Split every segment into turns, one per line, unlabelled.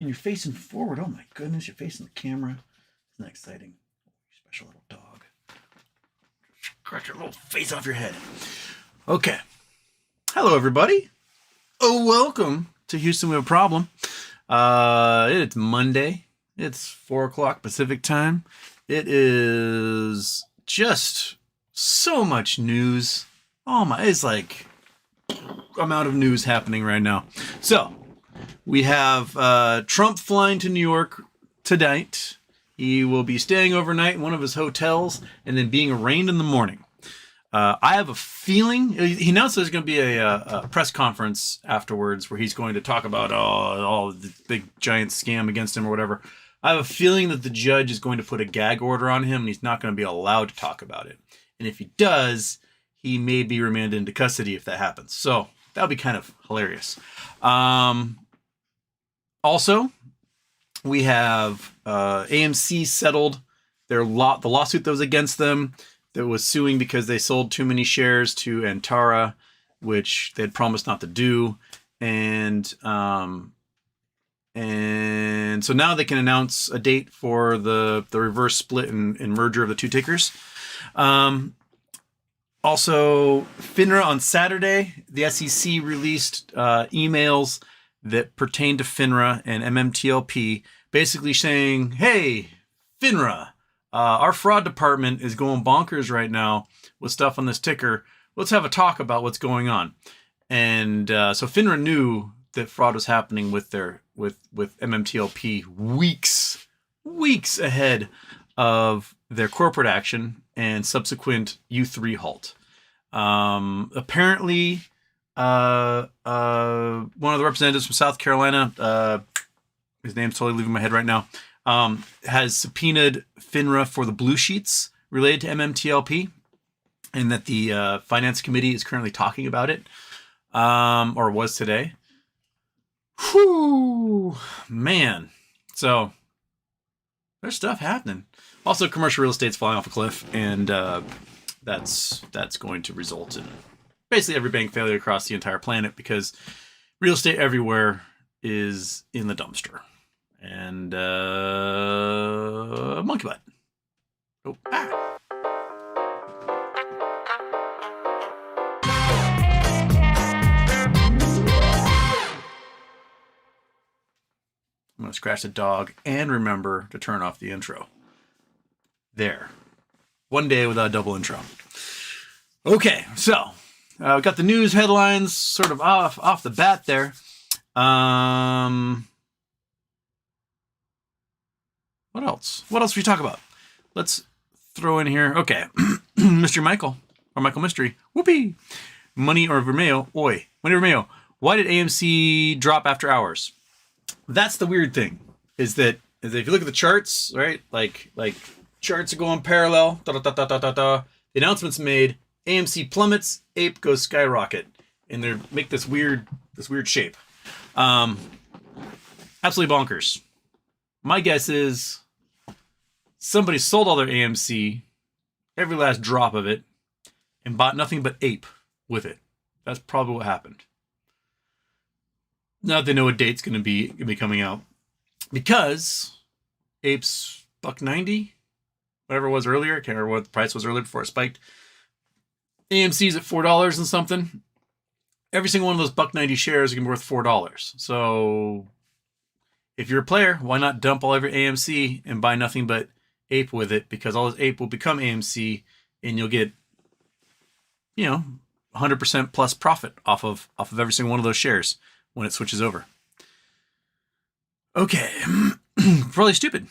And you're facing forward. Oh my goodness, you're facing the camera. Isn't that exciting? Special little dog. Scratch your little face off your head. Okay. Hello, everybody. Oh, welcome to Houston. We have a problem. It's Monday. It's 4 o'clock Pacific time. It is just so much news. Oh my, it's like amount of news happening right now. So we have Trump flying to New York tonight. He will be staying overnight in one of his hotels and then being arraigned in the morning. I have a feeling he announced there's going to be a press conference afterwards where he's going to talk about all the big giant scam against him or whatever. I have a feeling that the judge is going to put a gag order on him and he's not going to be allowed to talk about it. And if he does, he may be remanded into custody if that happens. So that would be kind of hilarious. Also, we have AMC settled the lawsuit that was against them, that was suing because they sold too many shares to Antara, which they had promised not to do. And so now they can announce a date for the reverse split and merger of the two tickers. Also, FINRA on Saturday, the SEC released emails that pertain to FINRA and MMTLP, basically saying, hey, FINRA, our fraud department is going bonkers right now with stuff on this ticker. Let's have a talk about what's going on. And so FINRA knew that fraud was happening with MMTLP weeks ahead of their corporate action and subsequent U3 halt. Apparently, one of the representatives from South Carolina, his name's totally leaving my head right now, has subpoenaed FINRA for the blue sheets related to MMTLP, and that the finance committee is currently talking about it, or was today. Whew, man. So there's stuff happening. Also, commercial real estate's falling off a cliff, and that's going to result in basically every bank failure across the entire planet because real estate everywhere is in the dumpster. And monkey butt. Oh, ah. I'm going to scratch the dog and remember to turn off the intro. There. One day without a double intro. Okay, so we got the news headlines sort of off the bat there. What else? What else we talk about? Let's throw in here. Okay, Mr. Michael or Michael Mystery. Whoopee. Money or Vermeo. Oi. Money or Vermeo. Why did AMC drop after hours? That's the weird thing. Is that if you look at the charts, right? Like charts are going parallel. The announcement's made. AMC plummets. APE goes skyrocket, and they make this weird shape. Absolutely bonkers. My guess is somebody sold all their AMC, every last drop of it, and bought nothing but APE with it. That's probably what happened. Now they know what date's going to be coming out, because APE's $1.90, whatever it was earlier. I can't remember what the price was earlier before it spiked. AMC's at $4 and something. Every single one of those $1.90 shares is going to be worth $4. So if you're a player, why not dump all of your AMC and buy nothing but APE with it? Because all this APE will become AMC, and you'll get, 100% plus profit off of every single one of those shares when it switches over. Okay, probably stupid.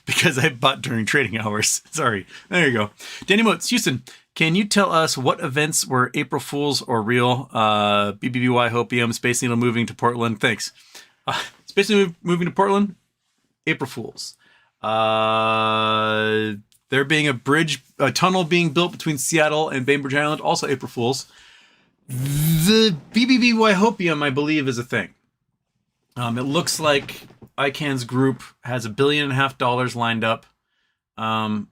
Because I bought during trading hours. Sorry. There you go. Danny Motes, Houston. Can you tell us what events were April Fools or real? BBBY, Hopium, Space Needle moving to Portland. Thanks. Space Needle moving to Portland? April Fools. There being a tunnel being built between Seattle and Bainbridge Island. Also April Fools. The BBBY Hopium, I believe, is a thing. It looks like ICANN's group has $1.5 billion lined up. So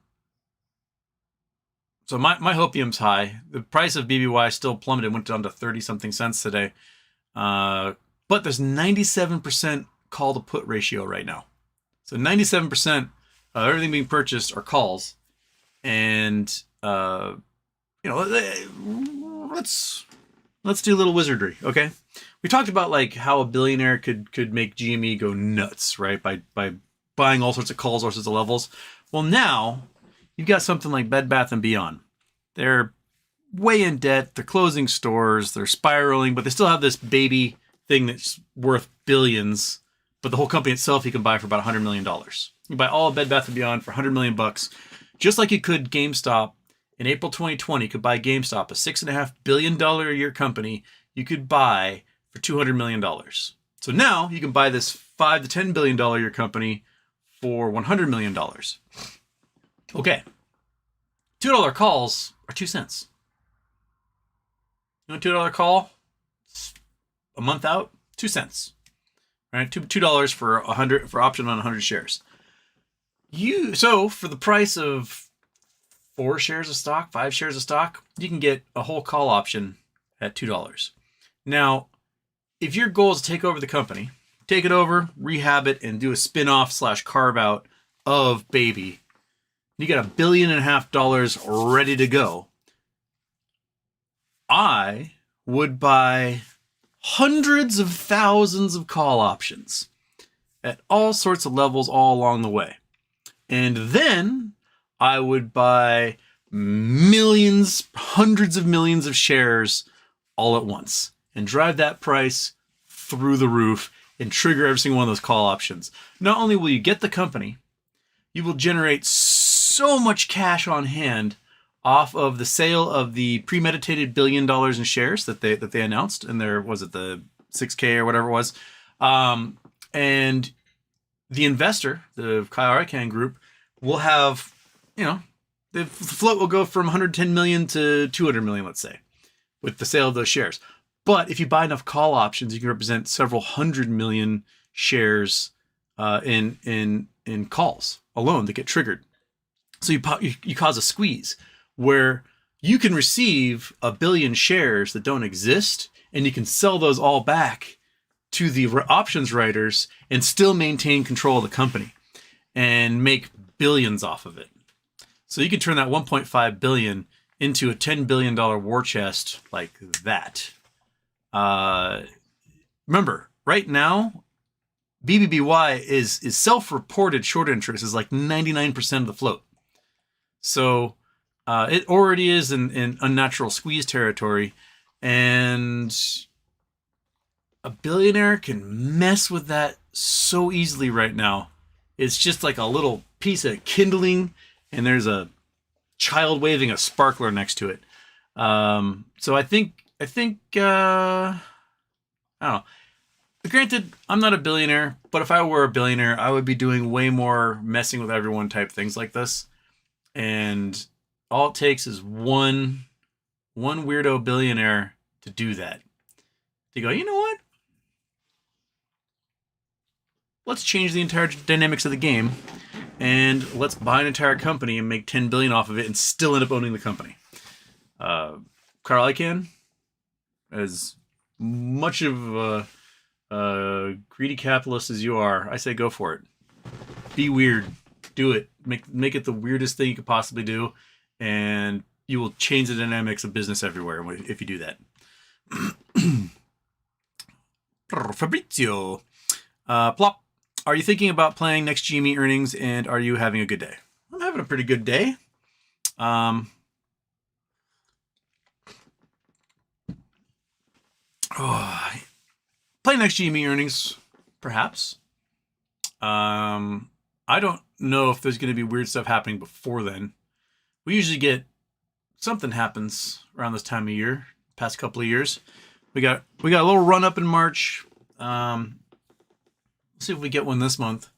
my hopium's high. The price of BBY still plummeted, went down to 30 something cents today. But there's 97% call to put ratio right now. So 97% of everything being purchased are calls. And, let's do a little wizardry, okay? We talked about like how a billionaire could make GME go nuts, right? By buying all sorts of calls, all sorts of levels. Well, now you've got something like Bed Bath & Beyond. They're way in debt. They're closing stores. They're spiraling, but they still have this baby thing that's worth billions. But the whole company itself you can buy for about $100 million. You buy all of Bed Bath & Beyond for $100 million bucks. Just like you could GameStop in April 2020, you could buy GameStop, a $6.5 billion a year company you could buy for $200 million. So now you can buy this $5 to $10 billion a year company for $100 million. Okay. $2 calls are 2 cents. You want a $2 call? A month out? 2 cents. Right? $2 for option on 100 shares. So for the price of 4 shares of stock, 5 shares of stock, you can get a whole call option at $2. Now, if your goal is to take over the company, take it over, rehab it, and do a spin-off / carve out of Baby, you got $1.5 billion ready to go. I would buy hundreds of thousands of call options at all sorts of levels all along the way. And then I would buy millions, hundreds of millions of shares all at once and drive that price through the roof and trigger every single one of those call options. Not only will you get the company, you will generate so much cash on hand off of the sale of the premeditated $1 billion in shares that they announced, and there was it the 6K or whatever it was, and the investor, the Kyle Arkan group, will have, the float will go from 110 million to 200 million, let's say, with the sale of those shares. But if you buy enough call options, you can represent several 100 million shares in calls alone that get triggered. So you cause a squeeze where you can receive 1 billion shares that don't exist, and you can sell those all back to the options writers and still maintain control of the company and make billions off of it. So you can turn that 1.5 billion into a $10 billion war chest like that. Remember, right now, BBBY is self-reported short interest is like 99% of the float. So it already is in unnatural squeeze territory, and a billionaire can mess with that so easily right now. It's just like a little piece of kindling, and there's a child waving a sparkler next to it. So I think I don't know. Granted, I'm not a billionaire, but if I were a billionaire, I would be doing way more messing with everyone type things like this. And all it takes is one weirdo billionaire to do that. To go, you know what? Let's change the entire dynamics of the game, and let's buy an entire company and make 10 billion off of it and still end up owning the company. Carl Icahn, as much of a greedy capitalist as you are, I say go for it. Be weird. Do it. Make it the weirdest thing you could possibly do, and you will change the dynamics of business everywhere if you do that. Fabrizio. Plop. Are you thinking about playing next GME earnings, and are you having a good day? I'm having a pretty good day. Playing next GME earnings, perhaps. I don't know if there's going to be weird stuff happening before then. We usually get something happens around this time of year. Past couple of years, we got a little run up in March. Let's see if we get one this month.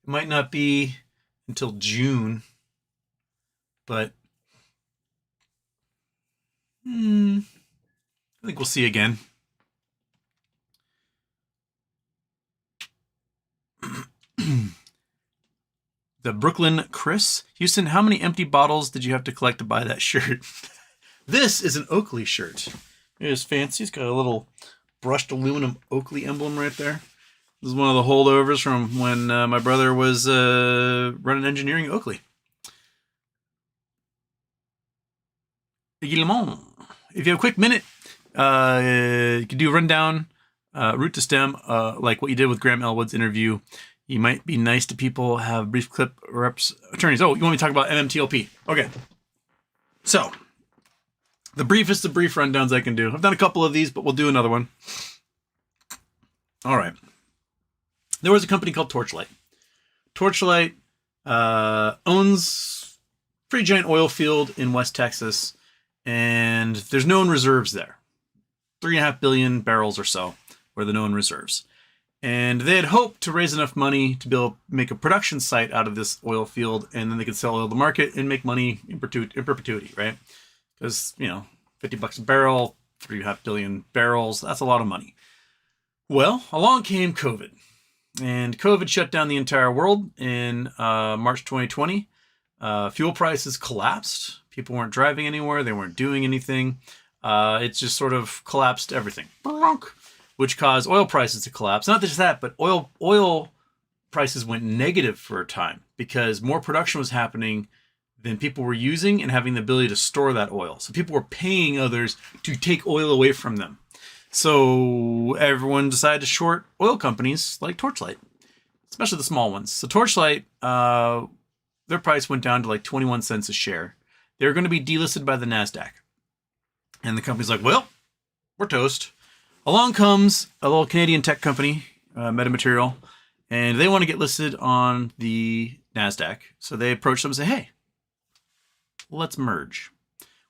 It might not be until June, but I think we'll see again. The Brooklyn Chris. Houston, how many empty bottles did you have to collect to buy that shirt? This is an Oakley shirt. It is fancy. It's got a little brushed aluminum Oakley emblem right there. This is one of the holdovers from when my brother was running engineering at Oakley. If you have a quick minute, you can do a rundown, root to stem, like what you did with Graham Elwood's interview. You might be nice to people, have brief clip reps, attorneys. Oh, you want me to talk about MMTLP? Okay. So, the briefest of brief rundowns I can do. I've done a couple of these, but we'll do another one. All right. There was a company called Torchlight. Torchlight owns a pretty giant oil field in West Texas, and there's known reserves there. 3.5 billion barrels or so were the known reserves. And they had hoped to raise enough money to be able to make a production site out of this oil field, and then they could sell oil to the market and make money in perpetuity, right? Because, $50 a barrel, 3.5 billion barrels, that's a lot of money. Well, along came COVID. And COVID shut down the entire world in March 2020. Fuel prices collapsed. People weren't driving anywhere. They weren't doing anything. It just sort of collapsed everything. Which caused oil prices to collapse. Not just that, but oil prices went negative for a time because more production was happening than people were using and having the ability to store that oil. So people were paying others to take oil away from them. So everyone decided to short oil companies like Torchlight, especially the small ones. So Torchlight, their price went down to like 21 cents a share. They're going to be delisted by the NASDAQ. And the company's like, well, we're toast. Along comes a little Canadian tech company, Metamaterial, and they want to get listed on the NASDAQ. So they approach them and say, hey, let's merge.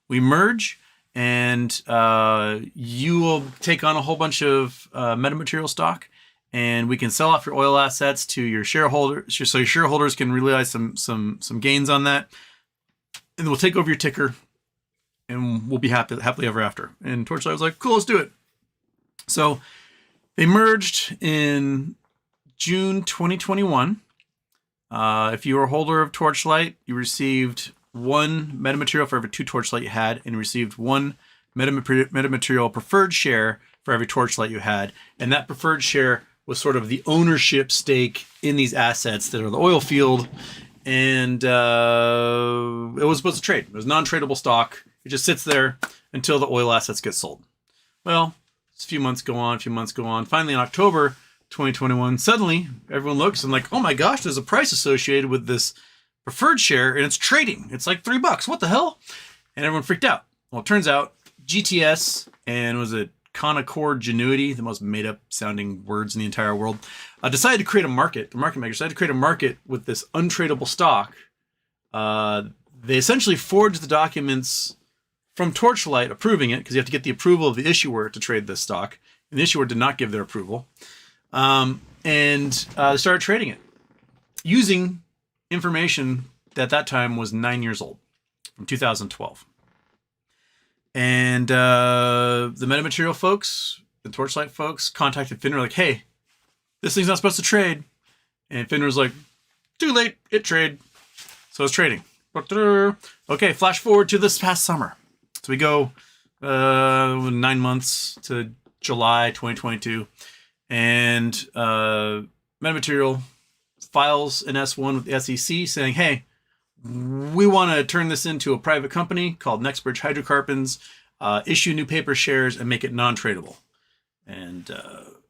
We merge, and you will take on a whole bunch of Metamaterial stock, and we can sell off your oil assets to your shareholders, so your shareholders can realize some gains on that. And we'll take over your ticker, and we'll be happily ever after. And Torchlight was like, cool, let's do it. So they merged in June 2021. If you were a holder of Torchlight, you received one Metamaterial for every 2 Torchlight you had, and you received one Metamaterial preferred share for every Torchlight you had. And that preferred share was sort of the ownership stake in these assets that are the oil field. And it was supposed to trade. It was non-tradable stock. It just sits there until the oil assets get sold. Well, a few months go on. Finally, in October 2021, suddenly everyone looks and like, oh my gosh, there's a price associated with this preferred share and it's trading. It's like $3. What the hell? And everyone freaked out. Well, it turns out GTS and was it Concord Genuity, the most made up sounding words in the entire world, decided to create a market. The market makers decided to create a market with this untradable stock. They essentially forged the documents from Torchlight approving it, because you have to get the approval of the issuer to trade this stock. And the issuer did not give their approval. And they started trading it using information that at that time was 9 years old, from 2012. And the Metamaterial folks, the Torchlight folks, contacted FINRA like, hey, this thing's not supposed to trade. And FINRA's like, too late, it trade. So it's trading. Okay, flash forward to this past summer. So we go 9 months to July 2022, and Metamaterial files an S1 with the SEC saying, hey, we want to turn this into a private company called Nextbridge Hydrocarbons, issue new paper shares, and make it non-tradable. And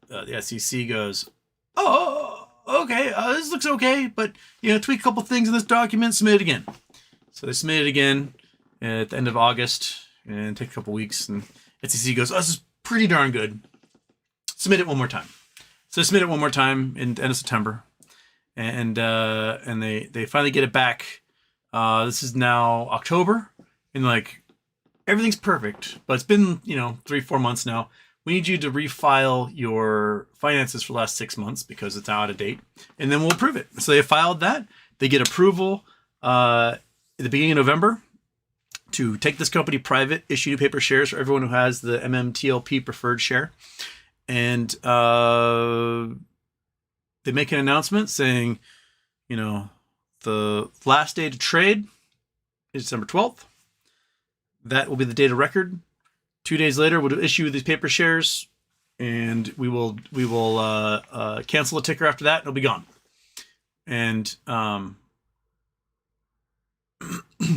the SEC goes, oh, okay, this looks okay, but tweak a couple things in this document, submit it again. So they submit it again at the end of August, and take a couple weeks, and SEC goes, oh, this is pretty darn good. Submit it one more time. So submit it one more time in the end of September. And they finally get it back. This is now October, and like everything's perfect, but it's been 3-4 months now. We need you to refile your finances for the last 6 months because it's out of date, and then we'll approve it. So they filed that. They get approval at the beginning of November to take this company private, issue new paper shares for everyone who has the MMTLP preferred share. And they make an announcement saying, the last day to trade is December 12th. That will be the date of record. 2 days later, we'll issue these paper shares. and we will cancel the ticker after that. It'll be gone. And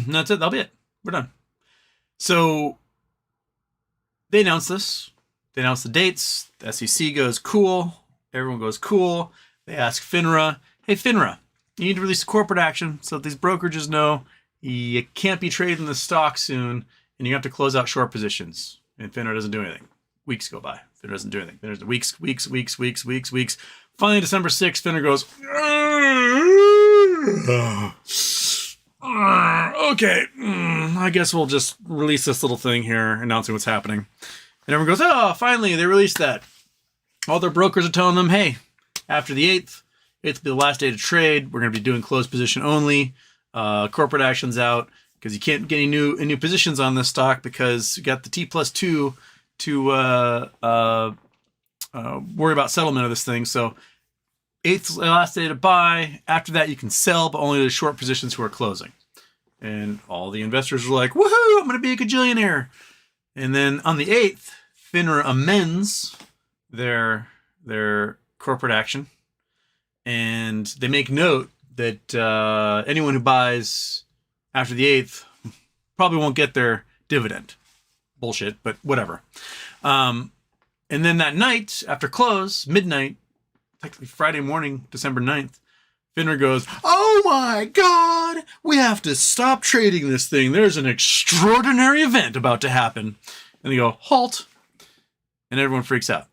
that's it. That'll be it. We're done. So they announced this. They announced the dates. The SEC goes, cool. Everyone goes, cool. They ask FINRA, hey, FINRA, you need to release a corporate action so that these brokerages know you can't be trading the stock soon and you have to close out short positions. And FINRA doesn't do anything. Weeks go by. FINRA doesn't do anything. There's weeks. Finally, December 6th, FINRA goes, okay, I guess we'll just release this little thing here announcing what's happening. And everyone goes, oh, finally, they released that. All their brokers are telling them, hey, after the 8th, it's the last day to trade. We're going to be doing closed position only. Corporate action's out because you can't get any new positions on this stock because you got the T+2 to worry about settlement of this thing. So 8th last day to buy. After that, you can sell, but only the short positions who are closing. And all the investors are like, woohoo, I'm going to be a gajillionaire. And then on the 8th, FINRA amends their corporate action. And they make note that anyone who buys after the 8th probably won't get their dividend. Bullshit, but whatever. And then that night, after close, midnight, technically Friday morning, December 9th, FINRA goes, oh my God, we have to stop trading this thing. There's an extraordinary event about to happen. And they go, halt. And everyone freaks out.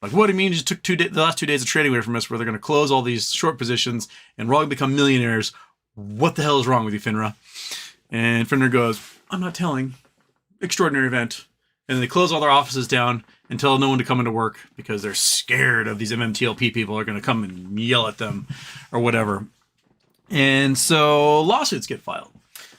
Like, what do you mean you just took the last 2 days of trading away from us where they're going to close all these short positions and we're all going to become millionaires? What the hell is wrong with you, FINRA? And FINRA goes, I'm not telling. Extraordinary event. And then they close all their offices down and tell no one to come into work because they're scared of these MMTLP people are going to come and yell at them or whatever. And so lawsuits get filed.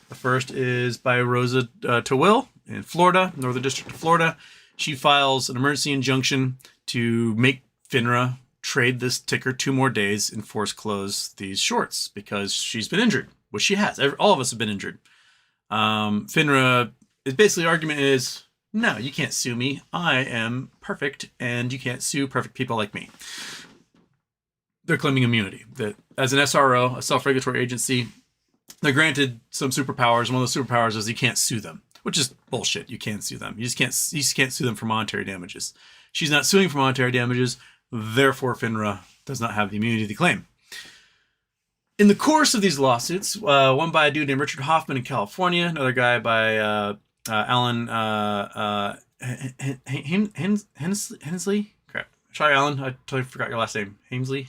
The first is by Rosa Tawil in Florida, Northern District of Florida. She files an emergency injunction to make FINRA trade this ticker 2 more days and force close these shorts because she's been injured, which she has. All of us have been injured. FINRA is basically, argument is, no, you can't sue me. I am perfect, and you can't sue perfect people like me. They're claiming immunity. That as an SRO, a self-regulatory agency, they're granted some superpowers. One of those superpowers is you can't sue them, which is bullshit. You can't sue them. You just can't sue them for monetary damages. She's not suing for monetary damages. Therefore, FINRA does not have the immunity to claim. In the course of these lawsuits, one by a dude named Richard Hoffman in California, another guy by Alan Hensley. Crap. Sorry, Alan. I totally forgot your last name. Hensley.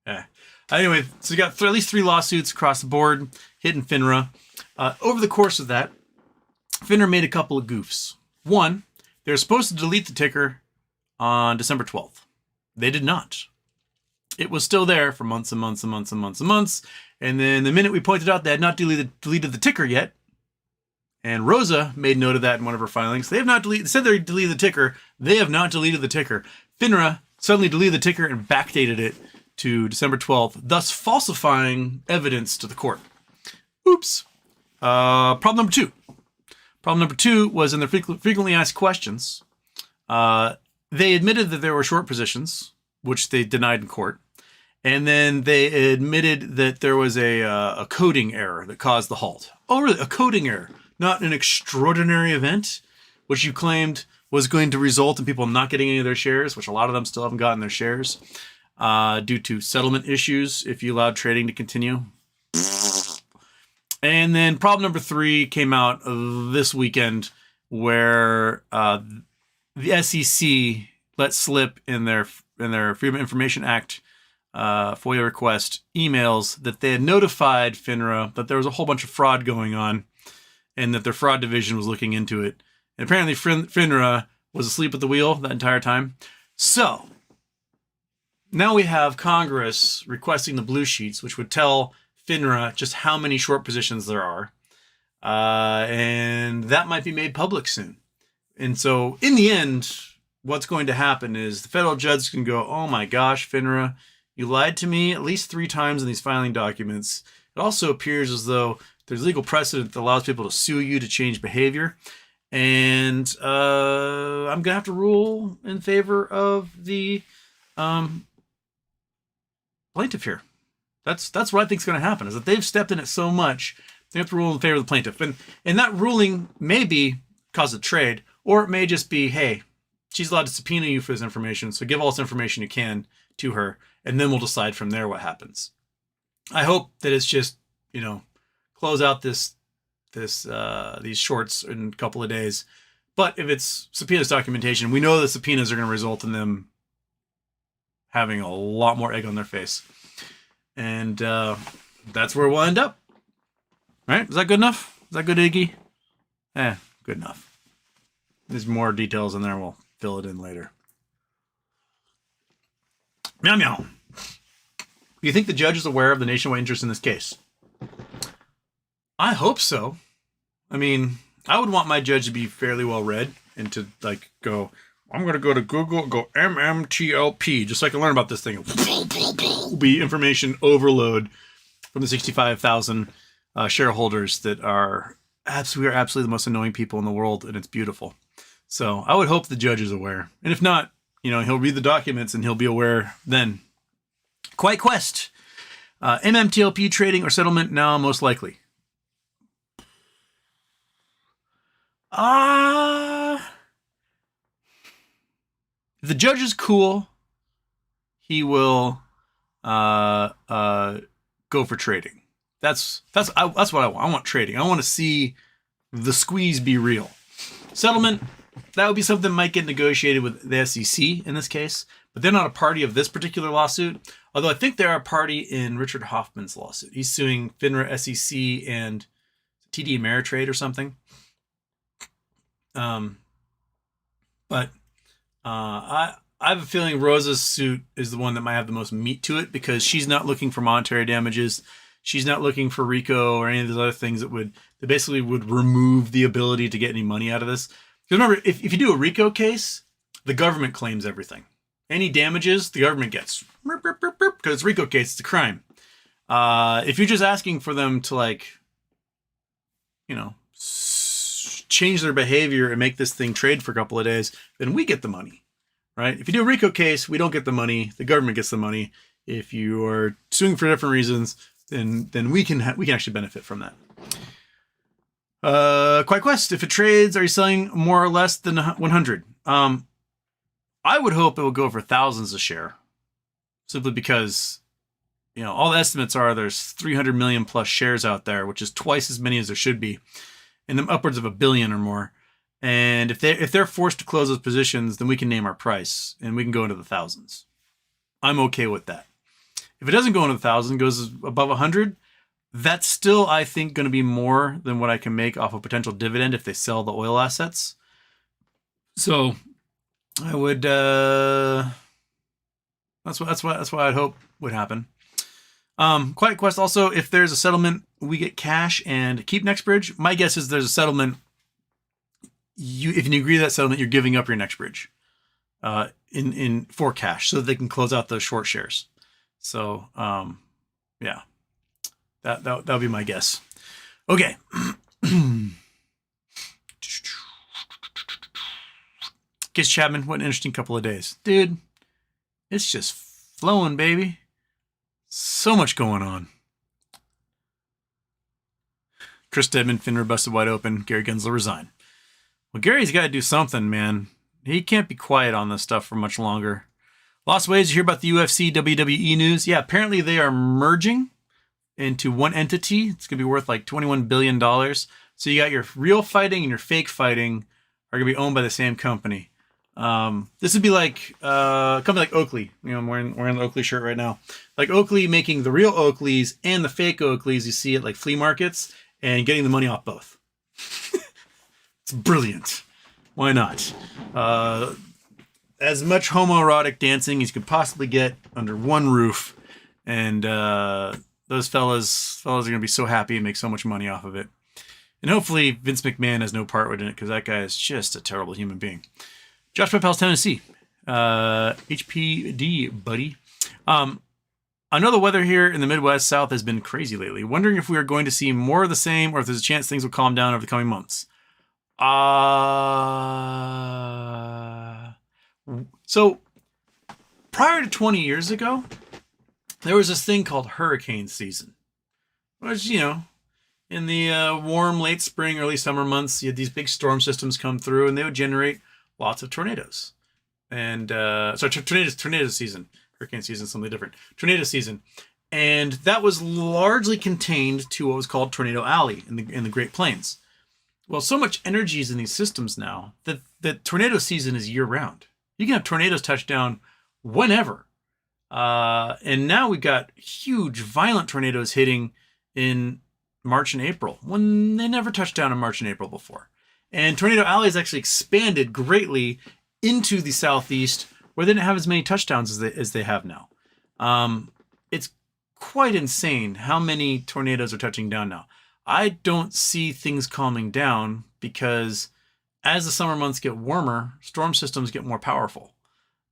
Yeah. Anyway, so you got at least 3 lawsuits across the board hitting FINRA. Over the course of that, FINRA made a couple of goofs. One, they were supposed to delete the ticker on December 12th. They did not. It was still there for months and months and months and months and months. And then the minute we pointed out they had not deleted the ticker yet, and Rosa made note of that in one of her filings, they said they deleted the ticker. They have not deleted the ticker. FINRA suddenly deleted the ticker and backdated it to December 12th, thus falsifying evidence to the court. Oops. Problem number 2. Problem number 2 was in the frequently asked questions. They admitted that there were short positions, which they denied in court. And then they admitted that there was a coding error that caused the halt. Oh, really? A coding error, not an extraordinary event, which you claimed was going to result in people not getting any of their shares, which a lot of them still haven't gotten their shares, due to settlement issues if you allowed trading to continue. And then problem number 3 came out this weekend where the SEC let slip in their Freedom of Information Act FOIA request emails that they had notified FINRA that there was a whole bunch of fraud going on and that their fraud division was looking into it. And apparently FINRA was asleep at the wheel that entire time. So now we have Congress requesting the blue sheets, which would tell FINRA just how many short positions there are. And that might be made public soon. And so in the end, what's going to happen is the federal judge can go, oh my gosh, FINRA, you lied to me at least 3 times in these filing documents. It also appears as though there's legal precedent that allows people to sue you to change behavior. And I'm gonna have to rule in favor of the plaintiff here. That's what I think is going to happen, is that they've stepped in it so much, they have to rule in favor of the plaintiff. And that ruling may be cause of trade, or it may just be, hey, she's allowed to subpoena you for this information, so give all this information you can to her, and then we'll decide from there what happens. I hope that it's just, close out these shorts in a couple of days. But if it's subpoenas documentation, we know the subpoenas are going to result in them having a lot more egg on their face. And that's where we'll end up. Right? Is that good enough? Is that good, Iggy? Good enough. There's more details in there. We'll fill it in later. Meow meow. Do you think the judge is aware of the nationwide interest in this case? I hope so. I mean, I would want my judge to be fairly well read and to go, I'm going to go to Google and go MMTLP just so I can learn about this thing. Be information overload from the 65,000 shareholders that are absolutely the most annoying people in the world, and it's beautiful. So I would hope the judge is aware. And if not, he'll read the documents and he'll be aware then. Quiet Quest. MMTLP trading or settlement now most likely. If the judge is cool, he will go for trading. That's what I want. I want trading. I want to see the squeeze be real. Settlement, that would be something that might get negotiated with the SEC in this case, but they're not a party of this particular lawsuit. Although I think they're a party in Richard Hoffman's lawsuit. He's suing FINRA, SEC, and TD Ameritrade or something. But I have a feeling Rosa's suit is the one that might have the most meat to it, because she's not looking for monetary damages. She's not looking for RICO or any of those other things that basically would remove the ability to get any money out of this. Because remember, if you do a RICO case, the government claims everything. Any damages, the government gets. Because it's a RICO case, it's a crime. If you're just asking for them to change their behavior and make this thing trade for a couple of days, then we get the money, right? If you do a RICO case, we don't get the money. The government gets the money. If you are suing for different reasons, then we can actually benefit from that. Quiet Quest, if it trades, are you selling more or less than 100? I would hope it will go for thousands a share, simply because, all the estimates are there's 300 million plus shares out there, which is twice as many as there should be, and them upwards of 1 billion or more. And if they're forced to close those positions, then we can name our price and we can go into the thousands. I'm okay with that. If it doesn't go into the thousands, goes above 100, that's still, I think, going to be more than what I can make off a potential dividend if they sell the oil assets. So I would, that's what I'd hope would happen. Quiet Quest also, if there's a settlement, we get cash and keep NextBridge. My guess is there's a settlement. If you agree to that settlement, you're giving up your NextBridge for cash so that they can close out those short shares. So, yeah, that would be my guess. Okay. Guess Chapman, what an interesting couple of days. Dude, it's just flowing, baby. So much going on. Chris Stedman, FINRA busted wide open. Gary Gensler resign. Well, Gary's got to do something, man. He can't be quiet on this stuff for much longer. Lost ways to hear about the UFC, WWE news. Yeah, apparently they are merging into one entity. It's going to be worth like $21 billion. So you got your real fighting and your fake fighting are going to be owned by the same company. This would be like a company like Oakley. I'm wearing the Oakley shirt right now. Like Oakley making the real Oakleys and the fake Oakleys you see at like flea markets and getting the money off both. It's brilliant. Why not? As much homoerotic dancing as you could possibly get under one roof, and those fellas are going to be so happy and make so much money off of it. And hopefully Vince McMahon has no part in it, because that guy is just a terrible human being. Josh Pepels, Tennessee. HPD, buddy. I know the weather here in the Midwest South has been crazy lately. Wondering if we are going to see more of the same, or if there's a chance things will calm down over the coming months. So prior to 20 years ago, there was this thing called hurricane season, which, you know, in the warm late spring, early summer months, you had these big storm systems come through, and they would generate lots of tornadoes. And tornado season, hurricane season, something different. Tornado season, and that was largely contained to what was called Tornado Alley in the Great Plains. Well, so much energy is in these systems now that tornado season is year round. You can have tornadoes touch down whenever. And now we've got huge, violent tornadoes hitting in March and April when they never touched down in March and April before. And Tornado Alley has actually expanded greatly into the southeast, where they didn't have as many touchdowns as they have now. It's quite insane how many tornadoes are touching down now. I don't see things calming down because as the summer months get warmer, storm systems get more powerful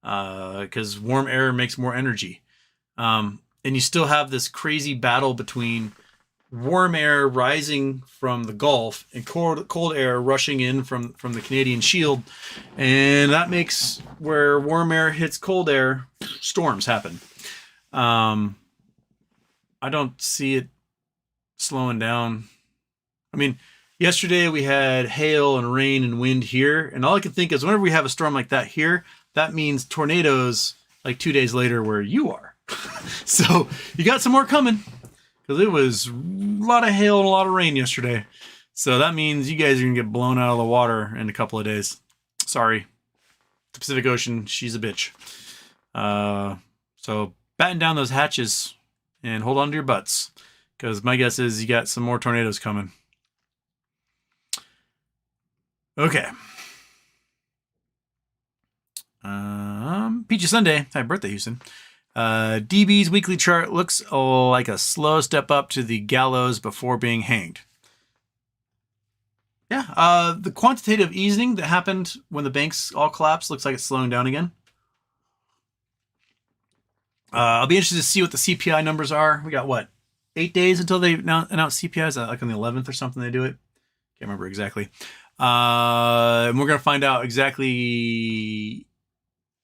because warm air makes more energy. And you still have this crazy battle between warm air rising from the Gulf and cold air rushing in from the Canadian Shield. And that makes where warm air hits cold air, storms happen. I don't see it slowing down. I mean, yesterday we had hail and rain and wind here. And all I can think is whenever we have a storm like that here, that means tornadoes like 2 days later where you are. So you got some more coming. Because it was a lot of hail and a lot of rain yesterday. So that means you guys are going to get blown out of the water in a couple of days. Sorry. The Pacific Ocean, she's a bitch. So batten down those hatches and hold on to your butts. Because my guess is you got some more tornadoes coming. Okay. Peachy Sunday. Happy birthday, Houston. DB's weekly chart looks like a slow step up to the gallows before being hanged. Yeah, the quantitative easing that happened when the banks all collapsed looks like it's slowing down again. I'll be interested to see what the CPI numbers are. We got, 8 days until they announce CPI? Is that like on the 11th or something they do it? Can't remember exactly. And we're going to find out exactly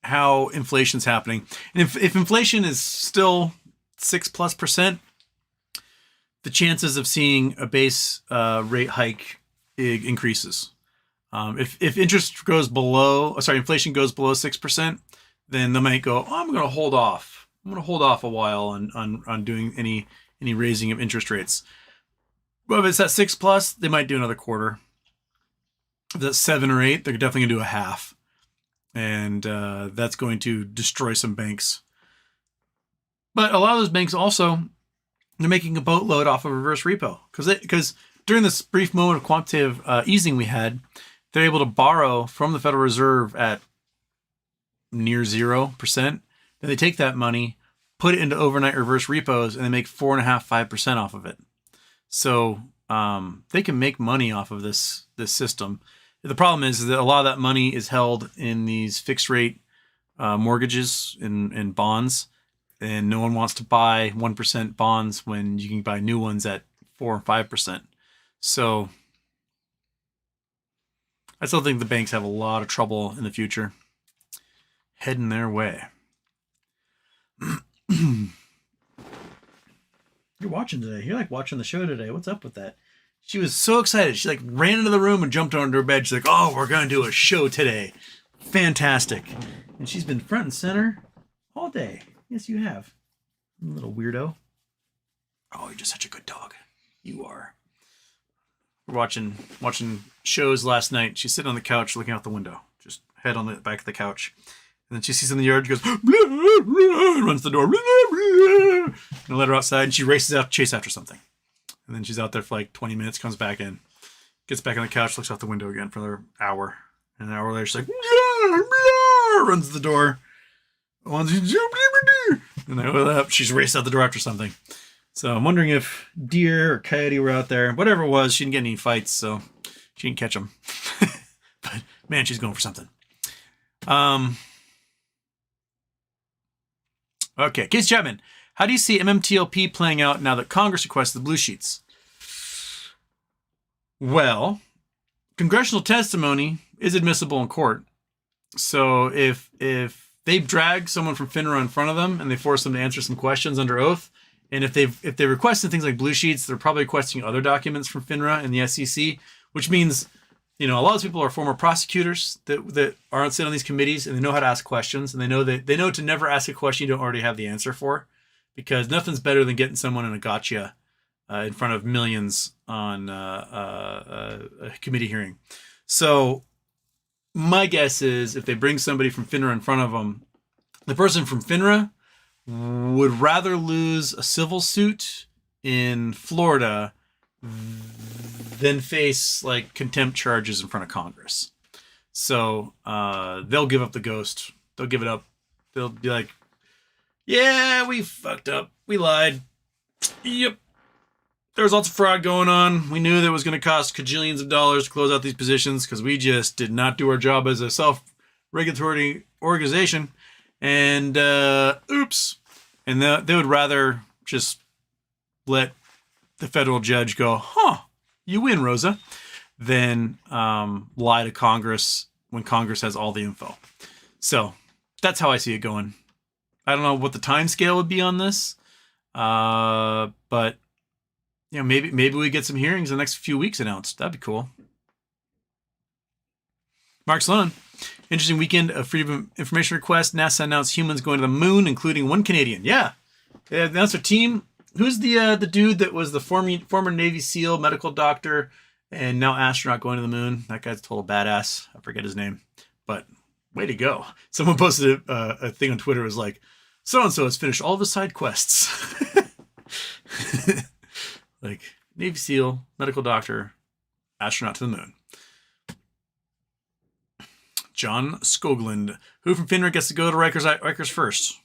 how inflation's happening. And if inflation is still 6+%, the chances of seeing a base rate hike increases. If interest goes inflation goes below 6%, then they might go, I'm going to hold off. I'm going to hold off a while on doing any raising of interest rates. But if it's at 6+, they might do another quarter. If that's 7 or 8, they're definitely going to do a half. And that's going to destroy some banks. But a lot of those banks also, they're making a boatload off of reverse repo. Because during this brief moment of quantitative easing we had, they're able to borrow from the Federal Reserve at near 0%. Then they take that money, put it into overnight reverse repos, and they make 4.5-5% off of it. So they can make money off of this system. The problem is that a lot of that money is held in these fixed rate mortgages and bonds, and no one wants to buy 1% bonds when you can buy new ones at 4 or 5%. So I still think the banks have a lot of trouble in the future heading their way. You're watching today. You're like watching the show today. What's up with that? She was so excited. She like ran into the room and jumped onto her bed. She's like, oh, we're going to do a show today. Fantastic. And she's been front and center all day. Yes, you have. Little weirdo. Oh, you're just such a good dog. You are. We're watching shows last night. She's sitting on the couch looking out the window. Just head on the back of the couch. And then she sees in the yard. She goes, blah, blah, blah, runs to the door. Blah, blah, blah. And I let her outside. And she races out to chase after something. And then she's out there for like 20 minutes, comes back in, gets back on the couch, looks out the window again for another hour. And an hour later, she's like, blah, blah, runs to the door. And then she's raced out the door after something. So I'm wondering if deer or coyote were out there. Whatever it was, she didn't get any fights, so she didn't catch them. But man, she's going for something. Okay, Casey Chapman. How do you see MMTLP playing out now that Congress requested the blue sheets? Well, congressional testimony is admissible in court. So if they drag someone from FINRA in front of them and they force them to answer some questions under oath, and if they requested things like blue sheets, they're probably requesting other documents from FINRA and the SEC, which means, a lot of people are former prosecutors that aren't sitting on these committees, and they know how to ask questions, and they know to never ask a question you don't already have the answer for, because nothing's better than getting someone in a gotcha in front of millions on a committee hearing. So my guess is if they bring somebody from FINRA in front of them, the person from FINRA would rather lose a civil suit in Florida than face like contempt charges in front of Congress. So they'll give up the ghost. They'll give it up. They'll be like, yeah, we fucked up. We lied. Yep. There's lots of fraud going on. We knew that it was going to cost cajillions of dollars to close out these positions because we just did not do our job as a self-regulatory organization. And oops. And they would rather just let the federal judge go, you win, Rosa, than lie to Congress when Congress has all the info. So that's how I see it going. I don't know what the time scale would be on this, but maybe we get some hearings in the next few weeks announced. That'd be cool. Mark Sloan, interesting weekend of Freedom of Information request. NASA announced humans going to the moon, including one Canadian. Yeah, they announced their team. Who's the dude that was the former Navy SEAL, medical doctor, and now astronaut going to the moon? That guy's a total badass. I forget his name, but way to go. Someone posted a thing on Twitter. It was like, so-and-so has finished all of his side quests. Like Navy SEAL, medical doctor, astronaut to the moon. John Skoglund, who from FINRA gets to go to Rikers first?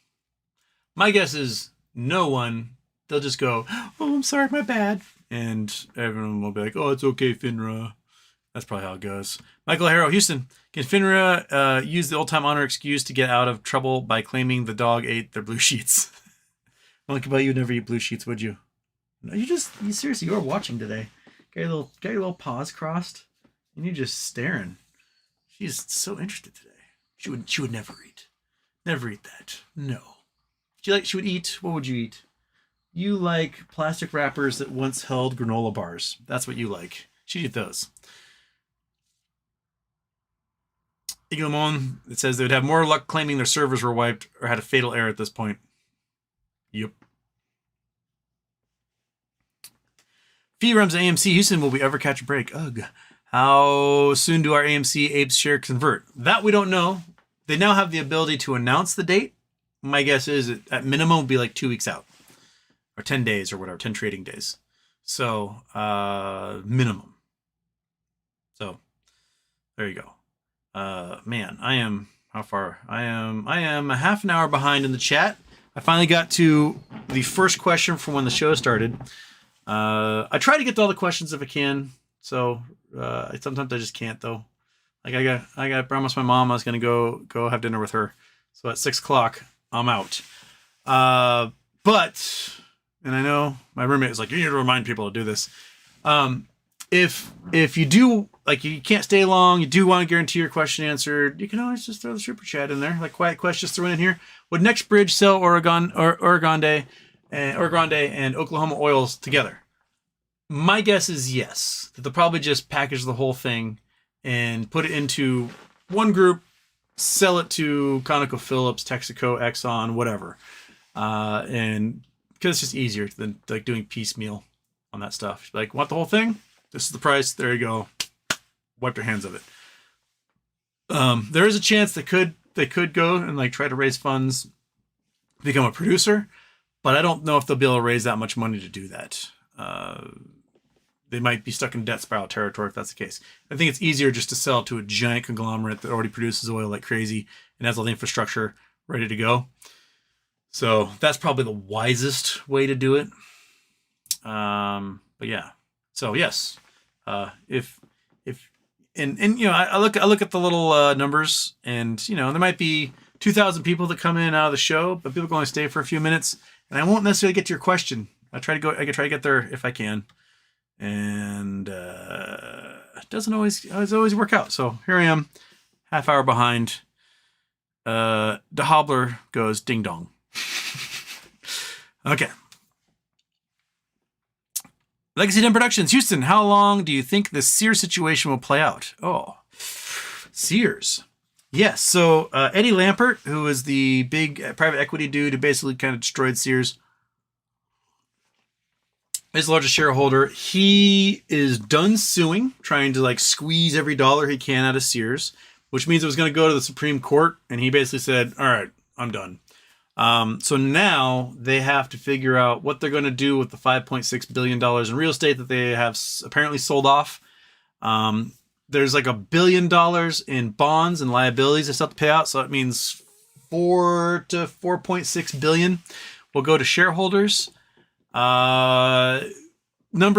My guess is no one. They'll just go, oh, I'm sorry, my bad. And everyone will be like, oh, it's okay, FINRA. That's probably how it goes. Michael Harrow, Houston. Can FINRA use the old-time honor excuse to get out of trouble by claiming the dog ate their blue sheets? Well, like about you would never eat blue sheets, would you? No, you seriously, you are watching today. Got your little paws crossed, and you're just staring. She's so interested today. She would never eat. Never eat that. No. She would eat, what would you eat? You like plastic wrappers that once held granola bars. That's what you like. She'd eat those. Iglamon, it says they would have more luck claiming their servers were wiped or had a fatal error at this point. Yep. FIREM's AMC Houston, will we ever catch a break? Ugh. How soon do our AMC APEs share convert? That we don't know. They now have the ability to announce the date. My guess is at minimum will be like 2 weeks out. Or 10 days or whatever, 10 trading days. So, minimum. So, there you go. Man, how far? I am a half an hour behind in the chat. I finally got to the first question from when the show started. I try to get to all the questions if I can. So, sometimes I just can't though. Like I promised my mom I was going to go have dinner with her. So at 6:00, I'm out. But, and I know my roommate is like, you need to remind people to do this. If you do, like, you can't stay long, you do want to guarantee your question answered, you can always just throw the super chat in there. Like Quiet Quest just threw in here. Would Next Bridge sell Oregon and Oklahoma oils together? My guess is yes. That they'll probably just package the whole thing and put it into one group, sell it to ConocoPhillips, Texaco, Exxon, whatever. And because it's just easier than like doing piecemeal on that stuff. Like, want the whole thing? This is the price. There you go. Wipe your hands of it. There is a chance they could go and like try to raise funds, become a producer, but I don't know if they'll be able to raise that much money to do that. They might be stuck in debt spiral territory if that's the case. I think it's easier just to sell to a giant conglomerate that already produces oil like crazy and has all the infrastructure ready to go. So that's probably the wisest way to do it. But yeah. So yes, if you know, I look at the little numbers, and you know, there might be 2,000 people that come in and out of the show, but people can only stay for a few minutes, and I won't necessarily get to your question. I can try to get there if I can, and doesn't always work out. So here I am, half hour behind. The hobbler goes ding dong. Okay. Legacy 10 Productions, Houston. How long do you think the Sears situation will play out? Oh, Sears. Yes. So Eddie Lampert, who is the big private equity dude who basically kind of destroyed Sears, his largest shareholder, he is done suing, trying to like squeeze every dollar he can out of Sears, which means it was going to go to the Supreme Court. And he basically said, all right, I'm done. So now they have to figure out what they're going to do with the $5.6 billion in real estate that they have apparently sold off. There's like $1 billion in bonds and liabilities they still have to pay out. So that means 4 to 4.6 billion will go to shareholders. Number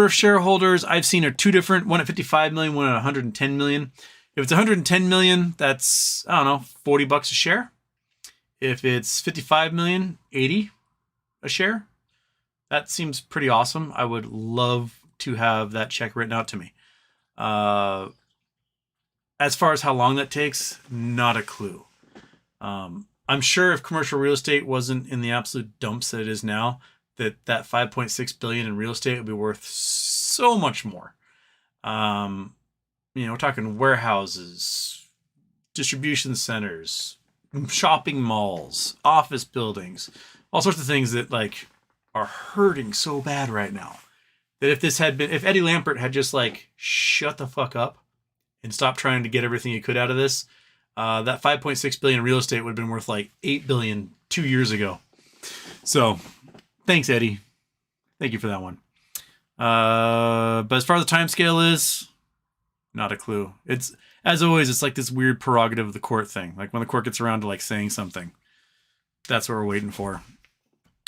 of shareholders I've seen are two different, one at 55 million, one at 110 million. If it's 110 million, that's, I don't know, $40 a share. If it's 55 million, 80 a share. That seems pretty awesome. I would love to have that check written out to me. As far as how long that takes, not a clue. I'm sure if commercial real estate wasn't in the absolute dumps that it is now, that 5.6 billion in real estate would be worth so much more. We're talking warehouses, distribution centers, shopping malls, office buildings, all sorts of things that like are hurting so bad right now. That if Eddie Lampert had just like shut the fuck up and stopped trying to get everything he could out of this, that 5.6 billion in real estate would have been worth like 8 billion 2 years ago. So thanks, Eddie. Thank you for that one. But as far as the time scale is, not a clue. It's, as always, it's like this weird prerogative of the court thing. Like when the court gets around to like saying something, that's what we're waiting for.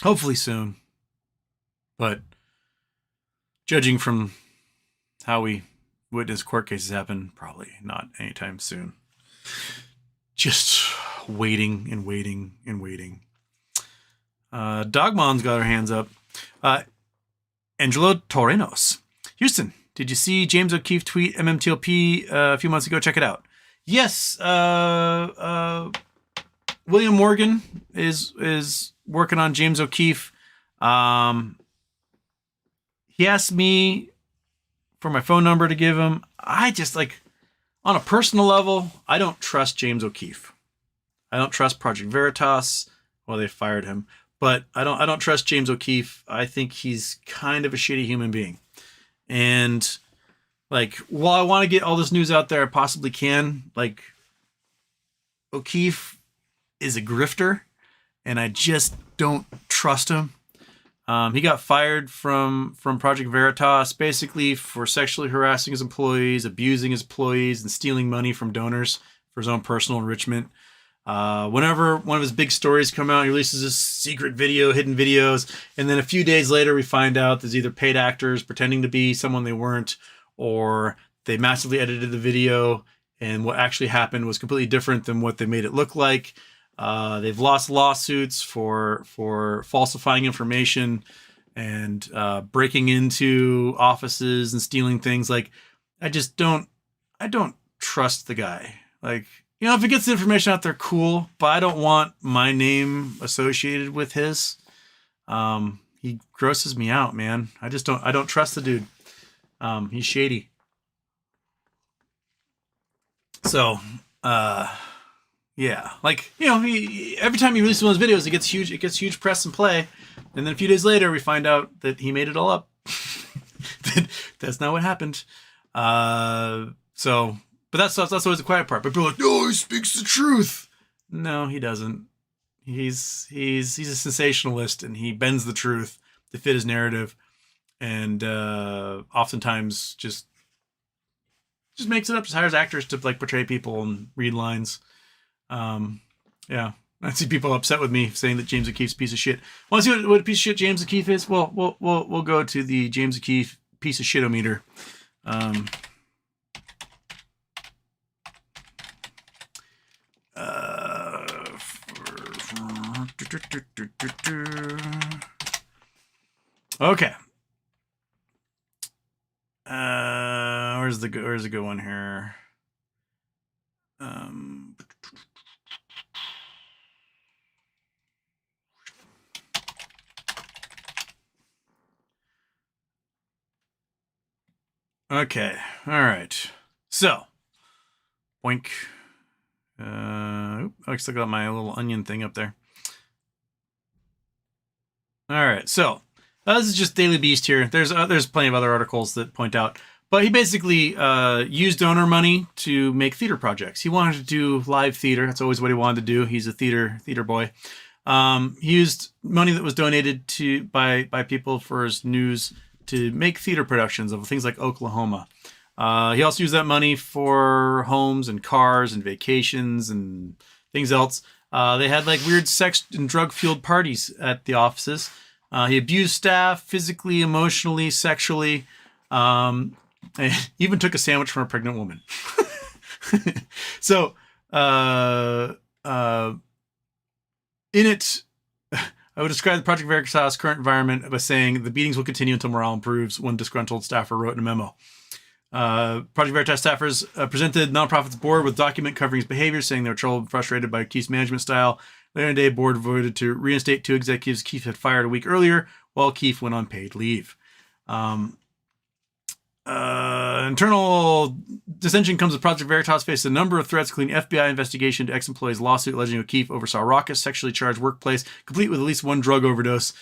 Hopefully soon. But judging from how we witness court cases happen, probably not anytime soon. Just waiting and waiting and waiting. Dogmon's got her hands up. Angelo Torrenos. Houston, did you see James O'Keefe tweet MMTLP a few months ago? Check it out. Yes. William Morgan is working on James O'Keefe. He asked me for my phone number to give him. I just like, on a personal level, I don't trust James O'Keefe. I don't trust Project Veritas. Well, they fired him. But I don't trust James O'Keefe. I think he's kind of a shitty human being. And like, while I want to get all this news out there, I possibly can. Like, O'Keefe is a grifter, and I just don't trust him. He got fired from Project Veritas basically for sexually harassing his employees, abusing his employees, and stealing money from donors for his own personal enrichment. Whenever one of his big stories come out, he releases this secret video, hidden videos, and then a few days later we find out there's either paid actors pretending to be someone they weren't, or they massively edited the video and what actually happened was completely different than what they made it look like. They've lost lawsuits for falsifying information and breaking into offices and stealing things. Like, I don't trust the guy. Like, if he gets the information out there, cool, but I don't want my name associated with his. He grosses me out, man. I don't trust the dude. He's shady. So, yeah, like, he every time he releases one of those videos, it gets huge press and play, and then a few days later we find out that he made it all up. That's not what happened. But that's always the quiet part. But people are like, no, he speaks the truth. No, he doesn't. He's a sensationalist, and he bends the truth to fit his narrative, and oftentimes just makes it up. Just hires actors to like portray people and read lines. Yeah, I see people upset with me saying that James O'Keefe's a piece of shit. Want to see what a piece of shit James O'Keefe is? Well, we'll go to the James O'Keefe piece of shit-o-meter. Okay. Where's the good one here? Okay. All right. So, boink. I still got my little onion thing up there. All right. So, this is just Daily Beast here. There's plenty of other articles that point out, but he basically used donor money to make theater projects. He wanted to do live theater. That's always what he wanted to do. He's a theater boy. He used money that was donated to by people for his news to make theater productions of things like Oklahoma. He also used that money for homes and cars and vacations and things else. They had like weird sex and drug-fueled parties at the offices. He abused staff physically, emotionally, sexually. And even took a sandwich from a pregnant woman. So, in it, I would describe the Project Veritas' current environment by saying the beatings will continue until morale improves, one disgruntled staffer wrote in a memo. Project Veritas staffers presented nonprofit's board with document covering his behavior, saying they were troubled and frustrated by Keith's management style. Later in the day, board voted to reinstate 2 executives Keith had fired a week earlier, while Keith went on paid leave. Internal dissension comes as Project Veritas faced a number of threats, including FBI investigation to ex-employees' lawsuit alleging O'Keefe oversaw a raucous, sexually charged workplace, complete with at least one drug overdose.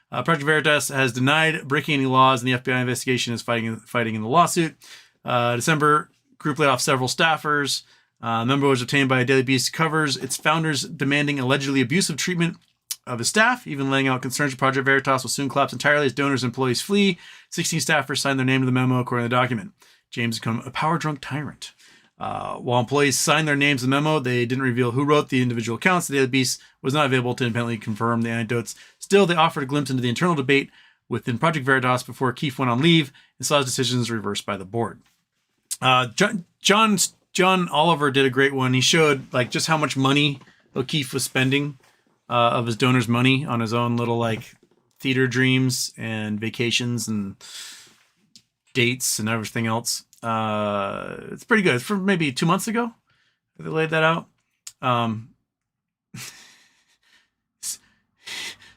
Project Veritas has denied breaking any laws, and the FBI investigation is fighting in the lawsuit. December, group laid off several staffers. The number was obtained by Daily Beast covers its founders demanding allegedly abusive treatment of his staff, even laying out concerns that Project Veritas will soon collapse entirely as donors and employees flee. 16 staffers signed their name to the memo, according to the document. James became a power-drunk tyrant. While employees signed their names to the memo, they didn't reveal who wrote the individual accounts. The Daily Beast was not available to independently confirm the anecdotes. Still, they offered a glimpse into the internal debate within Project Veritas before Keefe went on leave and saw his decisions reversed by the board. John Oliver did a great one. He showed like just how much money O'Keefe was spending of his donors' money on his own little like theater dreams and vacations and dates and everything else. It's pretty good. It's from maybe 2 months ago they laid that out.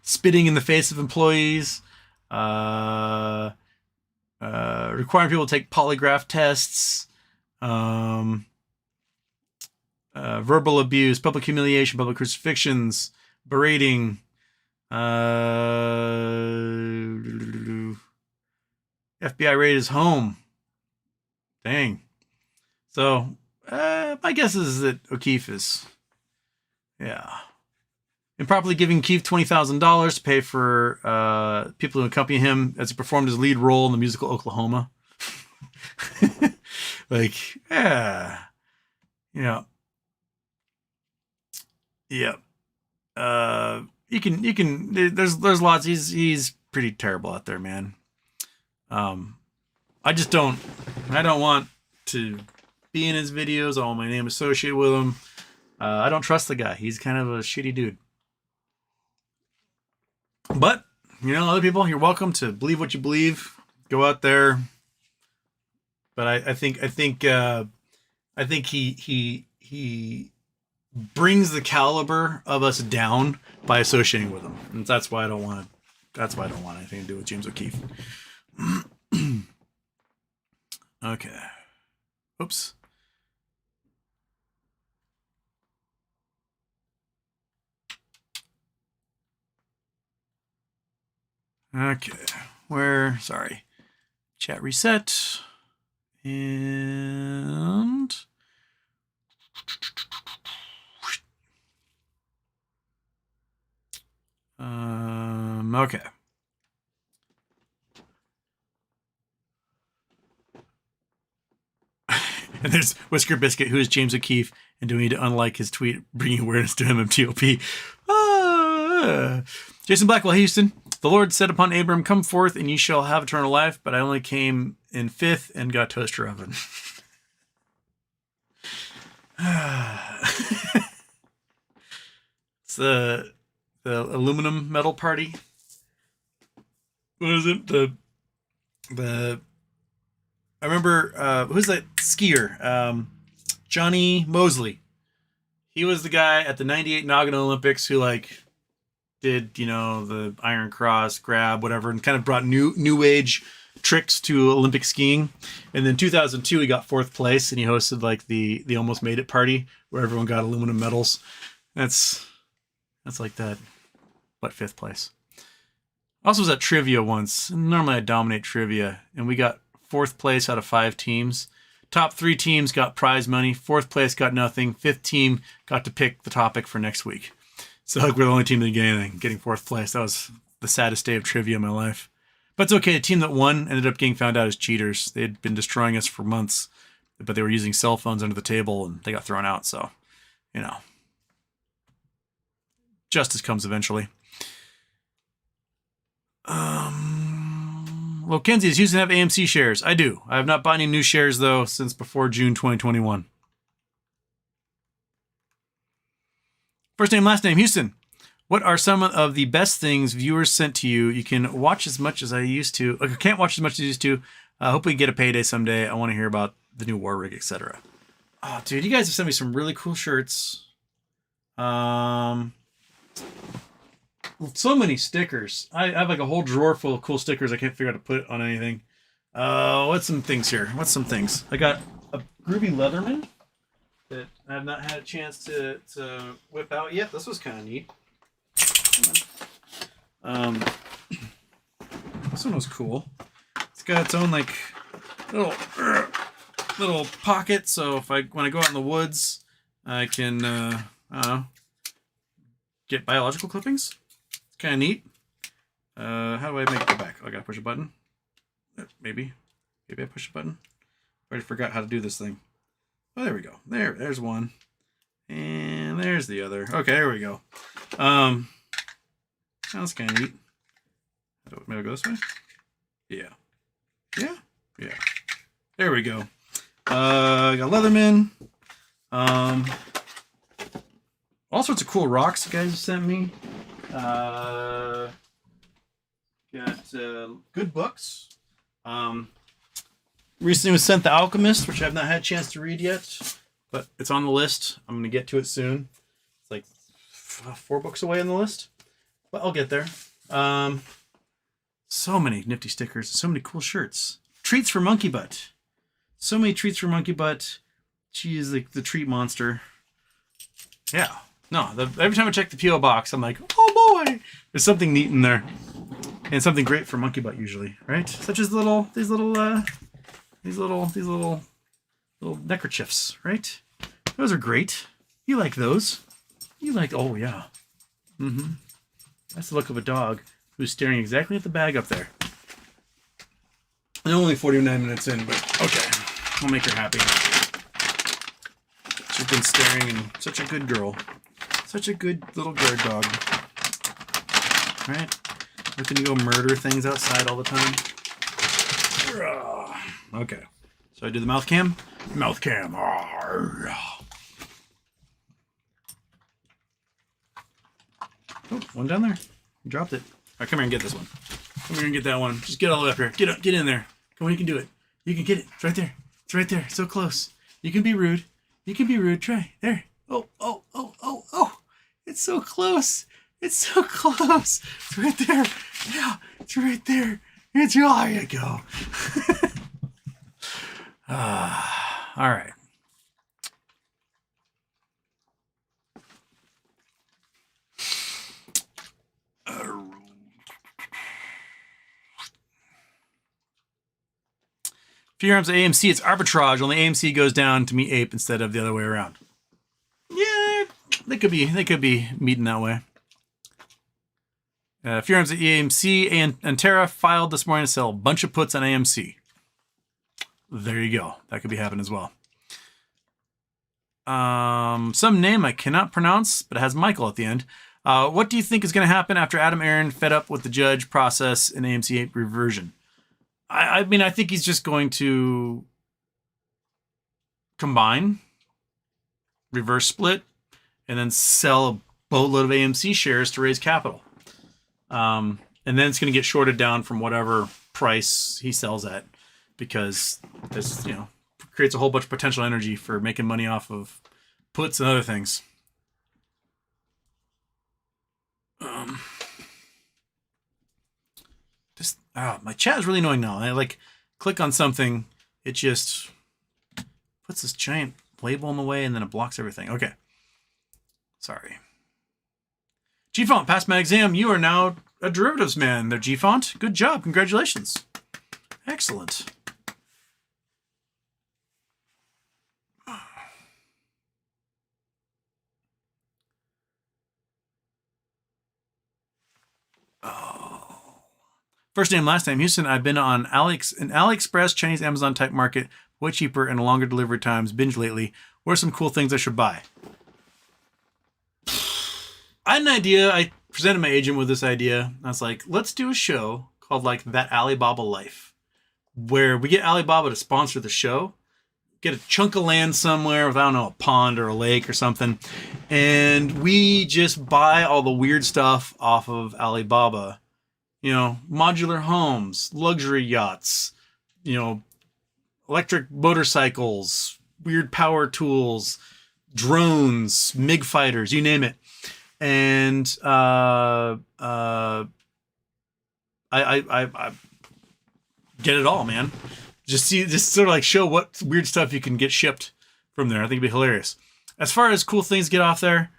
Spitting in the face of employees, requiring people to take polygraph tests, verbal abuse, public humiliation, public crucifixions, berating, FBI raided his home. Dang. So, my guess is that O'Keefe is, improperly giving Keefe $20,000 to pay for people to accompany him as he performed his lead role in the musical Oklahoma. Like, you can. There's lots. He's pretty terrible out there, man. I don't want to be in his videos. I want my name associated with him. I don't trust the guy. He's kind of a shitty dude. But, other people, you're welcome to believe what you believe. Go out there. But I think he brings the caliber of us down by associating with him. And that's why I don't want anything to do with James O'Keefe. Okay. Oops. Okay. Sorry. Chat reset. And okay. And there's Whisker Biscuit, who is James O'Keefe, and do we need to unlike his tweet, bringing awareness to MMTLP? Jason Blackwell, Houston. The Lord said upon Abram, come forth and ye shall have eternal life, but I only came in 5th and got toaster oven. It's the aluminum metal party. What is it? The I remember who's that skier? Johnny Mosley. He was the guy at the '98 Nagano Olympics who like did, you know, the Iron Cross, grab, whatever, and kind of brought new age tricks to Olympic skiing. And then 2002 he got 4th place and he hosted like the Almost Made It party where everyone got aluminum medals. That's like that, what, 5th place. I also was at trivia once. Normally I dominate trivia, and we got 4th place out of 5 teams. Top 3 teams got prize money. 4th place got nothing. 5th team got to pick the topic for next week. So like we're the only team that didn't get anything, getting 4th place. That was the saddest day of trivia in my life. But it's okay. The team that won ended up getting found out as cheaters. They had been destroying us for months, but they were using cell phones under the table, and they got thrown out. So, you know, justice comes eventually. Well, Kenzie, does Houston have AMC shares? I do. I have not bought any new shares, though, since before June 2021. First name, last name, Houston. What are some of the best things viewers sent to you? You can watch as much as I used to. I can't watch as much as I used to. Hopefully get a payday someday. I want to hear about the new war rig, etc. Oh, dude, you guys have sent me some really cool shirts. So many stickers. I have like a whole drawer full of cool stickers I can't figure out to put on anything. What's some things here? What's some things? I got a Groovy Leatherman that I have not had a chance to whip out yet. This was kind of neat. This one was cool. It's got its own like little pocket, so if when I go out in the woods, I can I don't know, get biological clippings. It's kind of neat. How do I make it go back? Oh, I gotta push a button. Maybe I push a button. I already forgot how to do this thing. Oh, there we go. There's one, and there's the other. Okay, there we go. That's kind of neat. Maybe I'll go this way? Yeah. There we go. I got Leatherman. All sorts of cool rocks you guys sent me. Got good books. Recently was sent The Alchemist, which I have not had a chance to read yet, but it's on the list. I'm going to get to it soon. It's like 4 books away on the list, but I'll get there. So many nifty stickers, so many cool shirts. Treats for Monkey Butt. So many treats for Monkey Butt. She is like the treat monster. Yeah. No, every time I check the P.O. box, I'm like, oh boy, there's something neat in there. And something great for Monkey Butt usually, right? Such as these little neckerchiefs, right? Those are great. You like those. Oh yeah. Mm-hmm. That's the look of a dog who's staring exactly at the bag up there. I'm only 49 minutes in, but okay. I'll make her happy. She's been staring, and such a good girl. Such a good little guard dog. Right? Looking to go murder things outside all the time. Okay. So I do the mouth cam? Mouth cam. Oh, one down there. You dropped it. All right, come here and get this one. Come here and get that one. Just get all the way up here. Get in there. Come on, you can do it. You can get it. It's right there. It's right there. So close. You can be rude. Try. There. Oh. It's so close. It's right there. Yeah, it's right there. There you go. All right. Firearms at AMC, it's arbitrage. Only AMC goes down to meet Ape instead of the other way around. Yeah, they could be meeting that way. Firearms at AMC and Antera filed this morning to sell a bunch of puts on AMC. There you go. That could be happening as well. Some name I cannot pronounce, but it has Michael at the end. What do you think is going to happen after Adam Aaron fed up with the judge process in AMC 8 reversion? I mean, I think he's just going to combine, reverse split, and then sell a boatload of AMC shares to raise capital. And then it's going to get shorted down from whatever price he sells at. because this, you know, creates a whole bunch of potential energy for making money off of puts and other things. My chat is really annoying now. I like click on something, it just puts this giant label in the way and then it blocks everything. Okay. Sorry. G-Font passed my exam. You are now a derivatives man there, G-Font. Good job. Congratulations. Excellent. Oh. First name, last name, Houston. I've been on an AliExpress, Chinese Amazon type market, way cheaper and longer delivery times, binge lately. What are some cool things I should buy? I had an idea. I presented my agent with this idea. I was like, let's do a show called like That Alibaba Life, where we get Alibaba to sponsor the show, get a chunk of land somewhere with, I don't know, a pond or a lake or something, and we just buy all the weird stuff off of Alibaba. You know, modular homes, luxury yachts, you know, electric motorcycles, weird power tools, drones, MiG fighters, you name it. And I get it all, man. Just sort of like show what weird stuff you can get shipped from there. I think it'd be hilarious. As far as cool things get off there,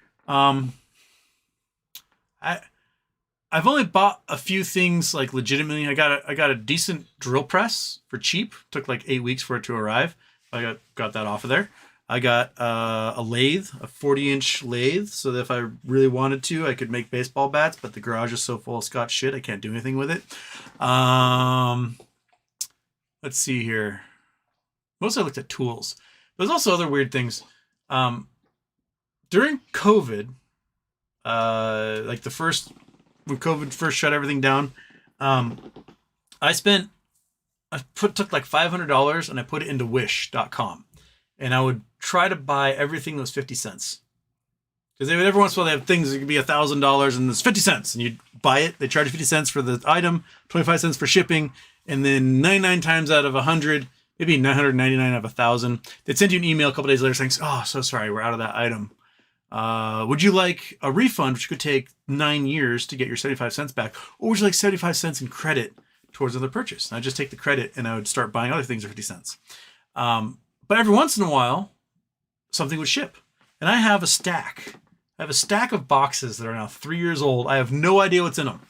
I've only bought a few things like legitimately. I got a decent drill press for cheap. Took like 8 weeks for it to arrive. I got that off of there. I got a lathe, a 40-inch lathe, so that if I really wanted to, I could make baseball bats, but the garage is so full of Scotch shit, I can't do anything with it. Let's see here. Mostly I looked at tools. There's also other weird things. During COVID, like when COVID first shut everything down, I took like $500 and I put it into wish.com. And I would try to buy everything that was 50 cents. Because every once in a while they have things that could be $1,000 and it's 50 cents. And you buy it, they charge you 50 cents for the item, 25 cents for shipping, and then 99 times out of 100, maybe 999 out of 1,000, they'd send you an email a couple days later saying, oh, so sorry, we're out of that item. Would you like a refund, which could take 9 years to get your 75 cents back? Or would you like 75 cents in credit towards another purchase? And I'd just take the credit and I would start buying other things for 50 cents. But every once in a while, something would ship. And I have a stack. I have a stack of boxes that are now 3 years old. I have no idea what's in them.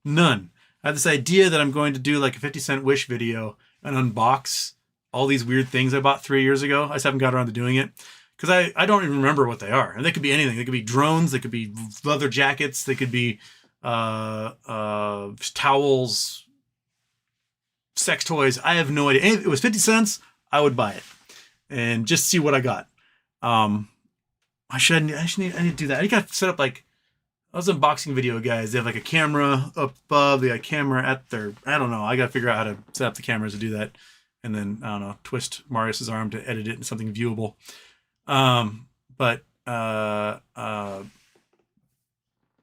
None. I have this idea that I'm going to do like a 50 cent Wish video and unbox all these weird things I bought 3 years ago. I just haven't got around to doing it. Because I don't even remember what they are. And they could be anything. They could be drones. They could be leather jackets. They could be towels, sex toys. I have no idea. If it was 50 cents, I would buy it. And just see what I got. I need to do that. I got to set up like those unboxing video guys. They have like a camera up above. They got a camera at their. I don't know. I got to figure out how to set up the cameras to do that, and then I don't know, twist Marius's arm to edit it into something viewable. But I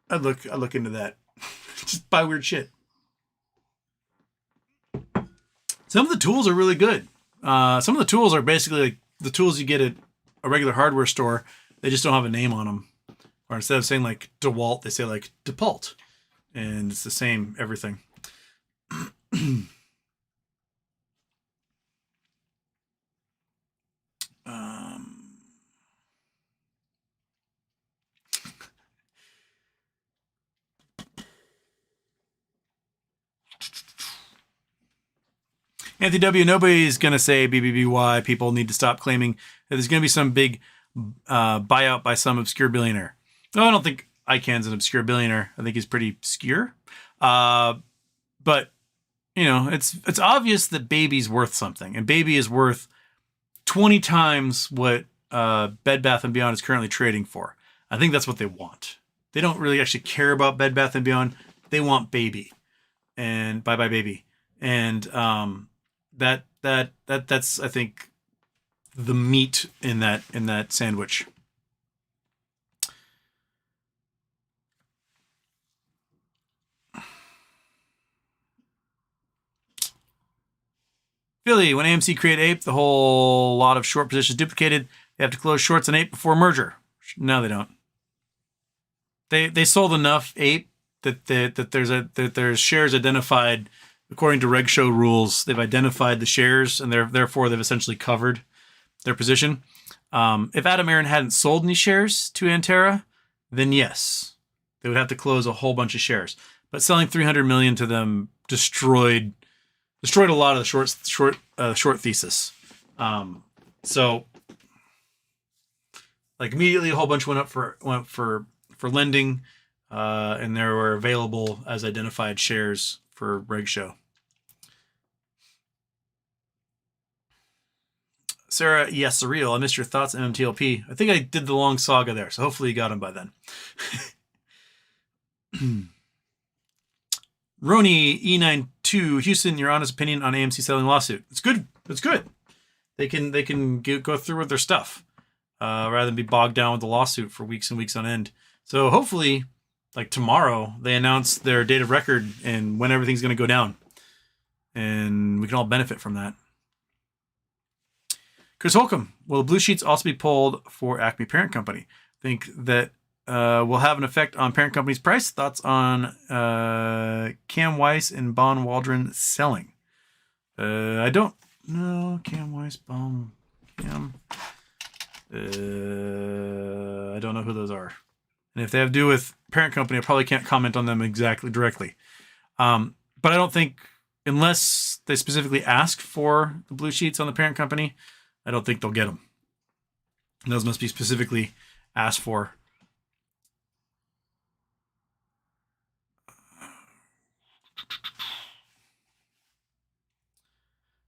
look into that. Just buy weird shit. Some of the tools are really good. Some of the tools are basically like the tools you get at a regular hardware store. They just don't have a name on them. Or instead of saying like DeWalt, they say like DePault. And it's the same everything. Anthony W., nobody's going to say BBBY. People need to stop claiming that there's going to be some big buyout by some obscure billionaire. No, I don't think Icahn's an obscure billionaire. I think he's pretty obscure. But, you know, it's obvious that Baby's worth something. And Baby is worth 20 times what Bed Bath & Beyond is currently trading for. I think that's what they want. They don't really actually care about Bed Bath & Beyond. They want Baby. And bye-bye Baby. And that's I think the meat in that sandwich. Philly, when AMC created APE, the whole lot of short positions duplicated. They have to close shorts on APE before merger. No, they don't. They sold enough APE that there's shares identified according to Reg Show rules. They've identified the shares, and therefore they've essentially covered their position. If Adam Aaron hadn't sold any shares to Antera, then yes, they would have to close a whole bunch of shares. But selling 300 million to them destroyed a lot of the short thesis. So like immediately a whole bunch went for lending, and there were available as identified shares for Reg Show. Sarah, yes, surreal. I missed your thoughts on MMTLP. I think I did the long saga there, so hopefully you got them by then. Roni E92, Houston, your honest opinion on AMC selling lawsuit. It's good. It's good. They can go through with their stuff rather than be bogged down with the lawsuit for weeks and weeks on end. So hopefully, like tomorrow, they announce their date of record and when everything's going to go down. And we can all benefit from that. Chris Holcomb, will the blue sheets also be pulled for Acme parent company? Think that will have an effect on parent company's price? Thoughts on Cam Weiss and Bon Waldron selling? I don't know. Cam Weiss, Bon, Cam. I don't know who those are. And if they have to do with parent company, I probably can't comment on them exactly directly. But I don't think, unless they specifically ask for the blue sheets on the parent company, I don't think they'll get them. Those must be specifically asked for.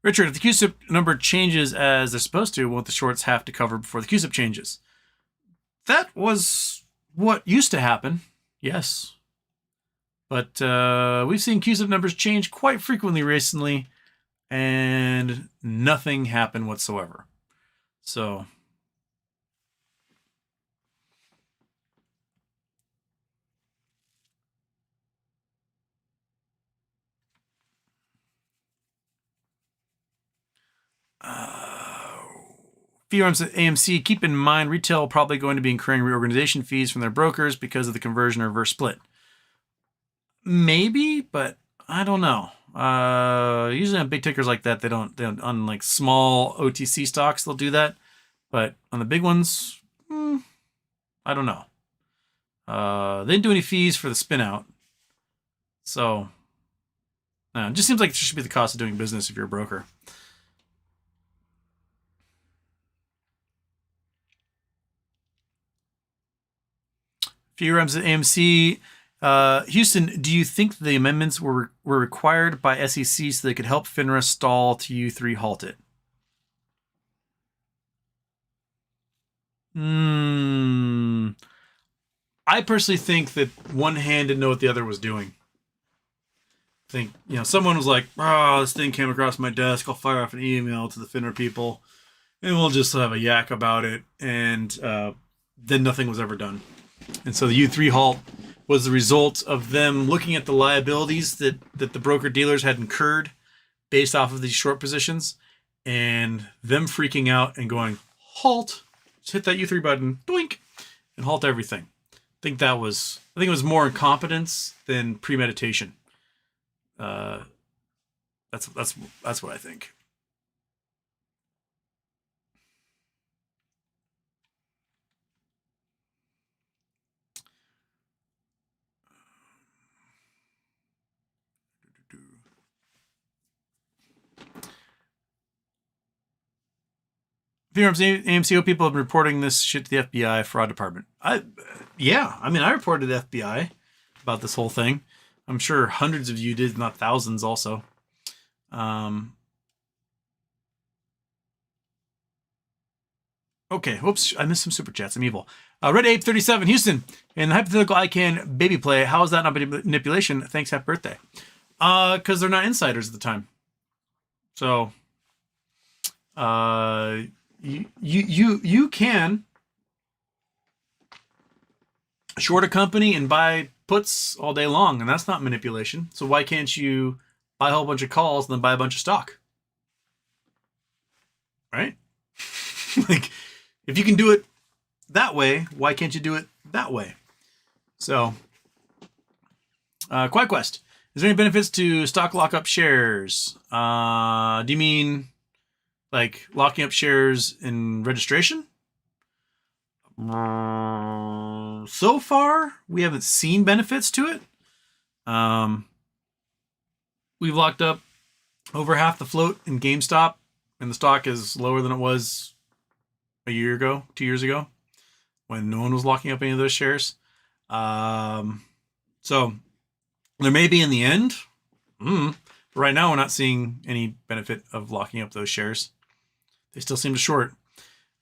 Richard, if the QSIP number changes as they're supposed to, won't the shorts have to cover before the QSIP changes? That was what used to happen, yes. But we've seen QSIP numbers change quite frequently recently, and nothing happened whatsoever. So Firearms at AMC, keep in mind retail probably going to be incurring reorganization fees from their brokers because of the conversion or reverse split. Maybe, but I don't know. Usually on big tickers like that, they don't on like small OTC stocks, they'll do that. But on the big ones, I don't know. They didn't do any fees for the spin out. So it just seems like it should be the cost of doing business if you're a broker. Firearms at AMC. Houston, do you think the amendments were required by SEC so they could help FINRA stall TU3 halt it? I personally think that one hand didn't know what the other was doing. I think, someone was like, this thing came across my desk. I'll fire off an email to the FINRA people and we'll just have a yak about it. And then nothing was ever done. And so the U3 halt was the result of them looking at the liabilities that the broker dealers had incurred based off of these short positions and them freaking out and going, halt, just hit that U3 button, doink, and halt everything. I think it was more incompetence than premeditation. That's what I think. AMCO people have been reporting this shit to the FBI fraud department. I reported to the FBI about this whole thing. I'm sure hundreds of you did, not thousands also. Okay, whoops, I missed some super chats. I'm evil. Red Ape 37, Houston. In the hypothetical ICANN baby play, how is that not manipulation? Thanks, happy birthday. Because they're not insiders at the time. So, you can short a company and buy puts all day long, and that's not manipulation. So why can't you buy a whole bunch of calls and then buy a bunch of stock? right? Like, if you can do it that way, why can't you do it that way? So, QuietQuest. Is there any benefits to stock lockup shares? Do you mean like locking up shares in registration? So far, we haven't seen benefits to it. We've locked up over half the float in GameStop, and the stock is lower than it was a year ago, 2 years ago, when no one was locking up any of those shares. So there may be in the end. But right now, we're not seeing any benefit of locking up those shares. They still seem to short.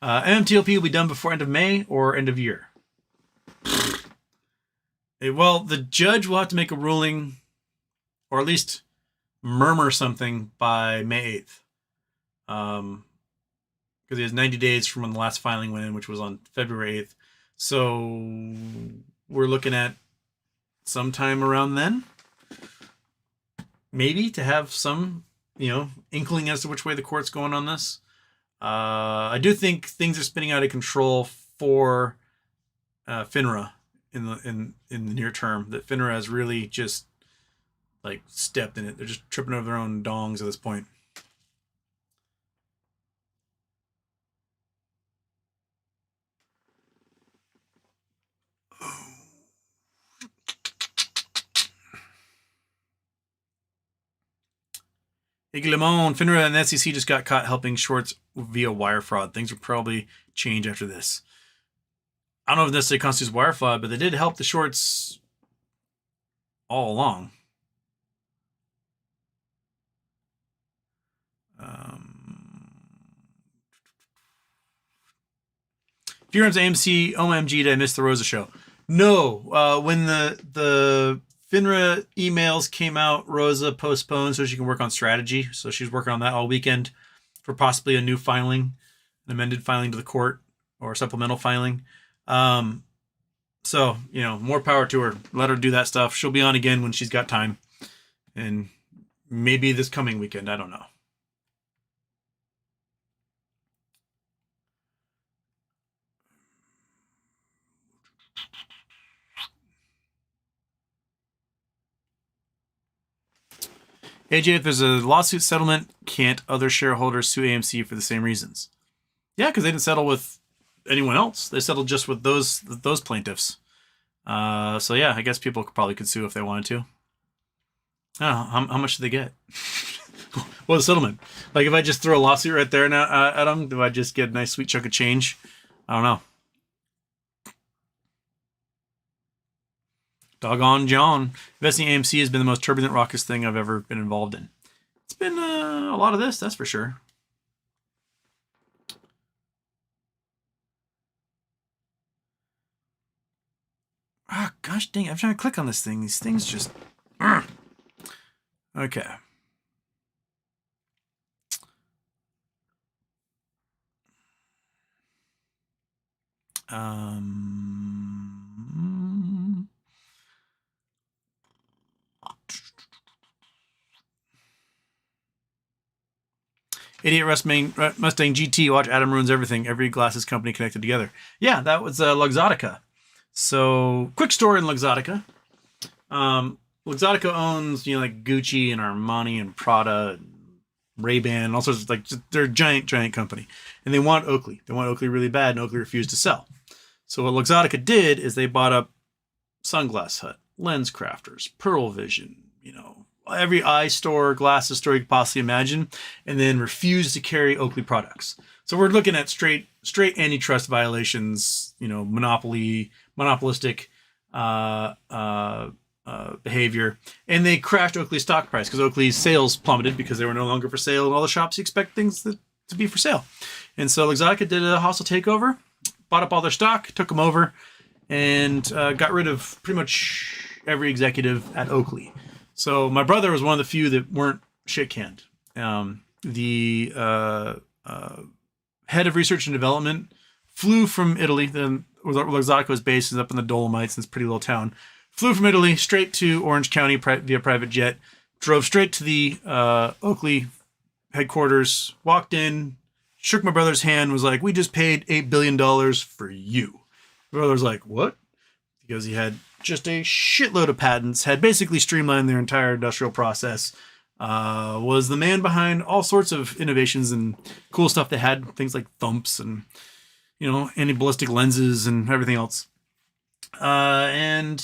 MMTLP will be done before end of May or end of year. Well, the judge will have to make a ruling, or at least murmur something by May 8th. Because he has 90 days from when the last filing went in, which was on February 8th. So we're looking at sometime around then, maybe, to have some, inkling as to which way the court's going on this. I do think things are spinning out of control for FINRA in the near term. That FINRA has really just like stepped in it. They're just tripping over their own dongs at this point. Iggy Lemon, FINRA and the SEC just got caught helping shorts via wire fraud. Things will probably change after this. I don't know if it necessarily constitutes wire fraud, but they did help the shorts all along. If you're on AMC, OMG, did I miss the Rosa show? No. When the FINRA emails came out, Rosa postponed so she can work on strategy. So she's working on that all weekend for possibly a new filing, an amended filing to the court, or supplemental filing. So, more power to her. Let her do that stuff. She'll be on again when she's got time. And maybe this coming weekend. I don't know. AJ, if there's a lawsuit settlement, can't other shareholders sue AMC for the same reasons? Yeah, because they didn't settle with anyone else. They settled just with those plaintiffs. So yeah, I guess people probably could sue if they wanted to. I don't know, how much do they get? Well, the settlement. Like if I just throw a lawsuit right there now at them, do I just get a nice sweet chunk of change? I don't know. Doggone John. Investing in AMC has been the most turbulent, raucous thing I've ever been involved in. It's been a lot of this, that's for sure. Ah, gosh dang it. I'm trying to click on this thing. These things just... Okay. Idiot Mustang GT. Watch Adam ruins everything. Every glasses company connected together. Yeah, that was Luxottica. So, quick story in Luxottica. Luxottica owns, like Gucci and Armani and Prada, and Ray-Ban, all sorts of, they're a giant company. And they want Oakley. They want Oakley really bad, and Oakley refused to sell. So what Luxottica did is they bought up Sunglass Hut, Lens Crafters, Pearl Vision, every eye store, glasses store you could possibly imagine, and then refused to carry Oakley products. So we're looking at straight antitrust violations, monopolistic behavior, and they crashed Oakley's stock price because Oakley's sales plummeted because they were no longer for sale in all the shops you expect things to be for sale. And so Luxottica did a hostile takeover, bought up all their stock, took them over, and got rid of pretty much every executive at Oakley. So my brother was one of the few that weren't shit-canned. The head of research and development flew from Italy. Where Luxottica was based is up in the Dolomites in this pretty little town. Flew from Italy straight to Orange County via private jet. Drove straight to the Oakley headquarters. Walked in, shook my brother's hand, was like, we just paid $8 billion for you. My brother's like, what? Because he had just a shitload of patents, had basically streamlined their entire industrial process, was the man behind all sorts of innovations and cool stuff they had, things like thumps and, anti-ballistic lenses and everything else. Then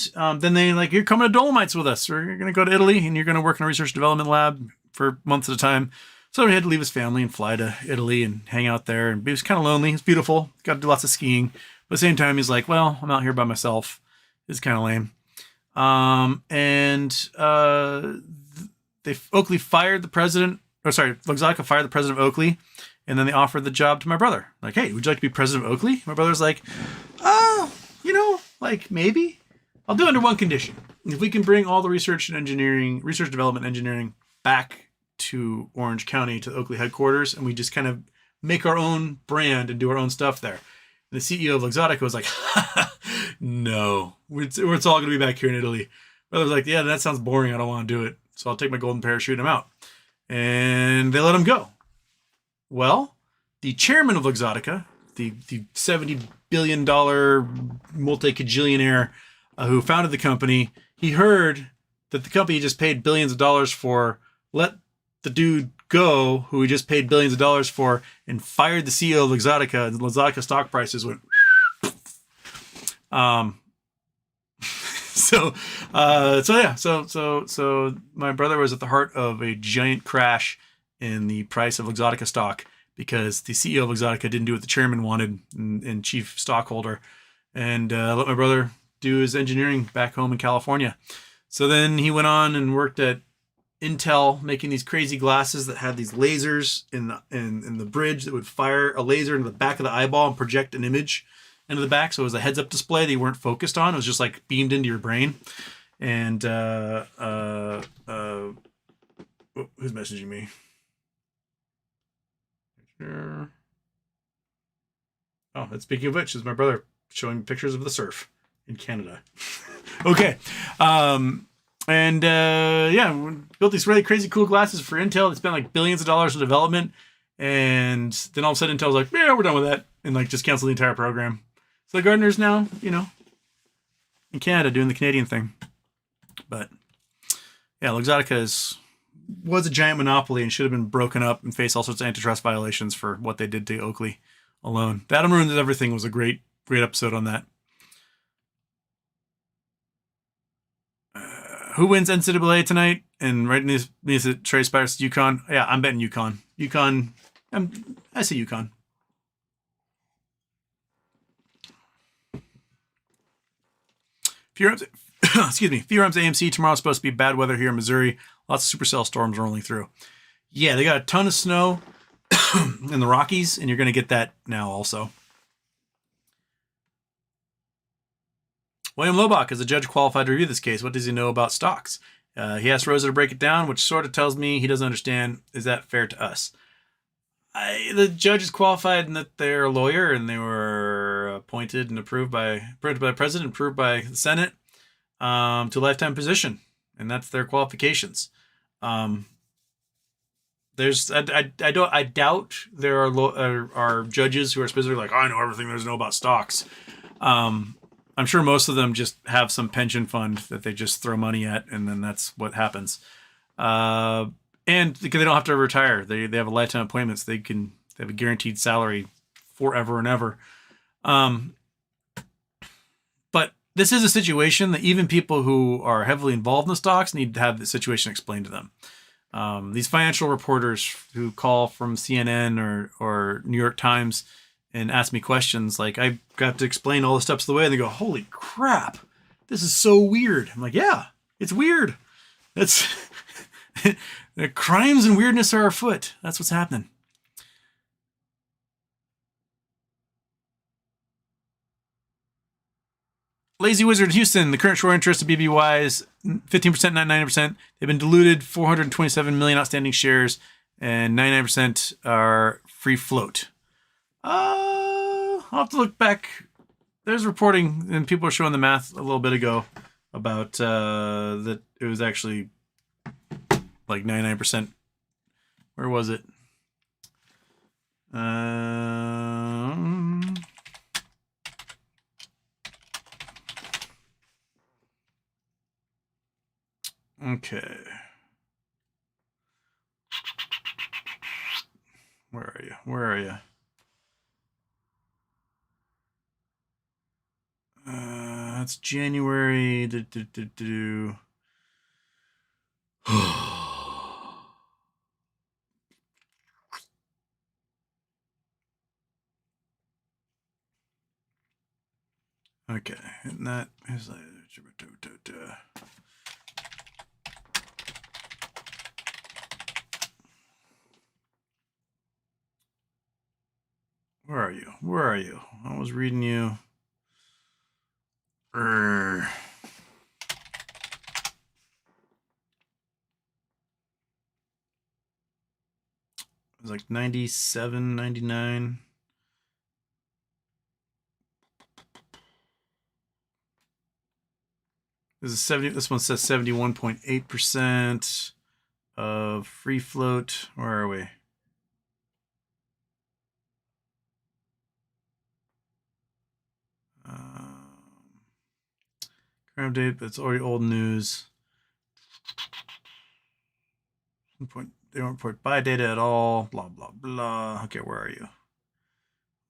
they like, you're coming to Dolomites with us, or you're going to go to Italy and you're going to work in a research development lab for months at a time. So he had to leave his family and fly to Italy and hang out there. And he was kind of lonely. It's beautiful. Got to do lots of skiing. But at the same time, he's like, well, I'm out here by myself. It's kind of lame. Oakley fired the president, Luxottica fired the president of Oakley, and then they offered the job to my brother. Like, hey, would you like to be president of Oakley? My brother's like, maybe. I'll do it under one condition. If we can bring all the research development engineering back to Orange County, to the Oakley headquarters, and we just kind of make our own brand and do our own stuff there. And the CEO of Luxottica was like, no, it's all going to be back here in Italy. My brother was like, yeah, that sounds boring. I don't want to do it. So I'll take my golden parachute and I'm out. And they let him go. Well, the chairman of Luxottica, the $70 billion multi-cajillionaire who founded the company, he heard that the company just paid billions of dollars for, let the dude go who he just paid billions of dollars for, and fired the CEO of Luxottica, and the Luxottica stock prices went So my brother was at the heart of a giant crash in the price of Luxottica stock because the CEO of Luxottica didn't do what the chairman wanted and chief stockholder, and let my brother do his engineering back home in California. So then he went on and worked at Intel, making these crazy glasses that had these lasers in the bridge that would fire a laser into the back of the eyeball and project an image into the back. So it was a heads-up display that you weren't focused on. It was just like beamed into your brain. And who's messaging me? Oh, and speaking of which, is my brother showing pictures of the surf in Canada. Okay. Built these really crazy cool glasses for Intel. They spent like billions of dollars in development. And then all of a sudden Intel's like, yeah, we're done with that. And like just canceled the entire program. So Gardner's now, in Canada doing the Canadian thing. But yeah, Luxottica was a giant monopoly and should have been broken up and face all sorts of antitrust violations for what they did to Oakley alone. The Adam Ruins Everything was a great episode on that. Who wins NCAA tonight? And right next to Trey Spires, UConn. Yeah, I'm betting UConn. I say UConn. FIRAM's AMC tomorrow is supposed to be bad weather here in Missouri. Lots of supercell storms rolling through. Yeah, they got a ton of snow in the Rockies, and you're going to get that now also. William Lobach is a judge qualified to review this case. What does he know about stocks? He asked Rosa to break it down, which sort of tells me he doesn't understand. Is that fair to us? The judge is qualified in that they're a lawyer and they were appointed and approved by the president, approved by the Senate to a lifetime position, and that's their qualifications. I doubt there are judges who are specifically like, I know everything there's to know about stocks. I'm sure most of them just have some pension fund that they just throw money at, and then that's what happens. And because they don't have to retire, they have a lifetime appointments. They have a guaranteed salary forever and ever. But this is a situation that even people who are heavily involved in the stocks need to have the situation explained to them. These financial reporters who call from CNN or New York Times and ask me questions, like I got to explain all the steps of the way, and they go, holy crap, this is so weird. I'm like, yeah, it's weird. That's the crimes and weirdness are afoot. That's what's happening. Lazy Wizard Houston, the current short interest of BBY is 15%, not 90%. They've been diluted, 427 million outstanding shares, and 99% are free float. I'll have to look back. There's reporting, and people were showing the math a little bit ago about that it was actually like 99%. Where was it? Okay. Where are you? Where are you? That's January. Okay, and that is like. Where are you? Where are you? I was reading you. It was like 97, 99. This one says 71.8% of free float. Where are we? Current date, but it's already old news. They don't report buy data at all. Blah, blah, blah. Okay, where are you?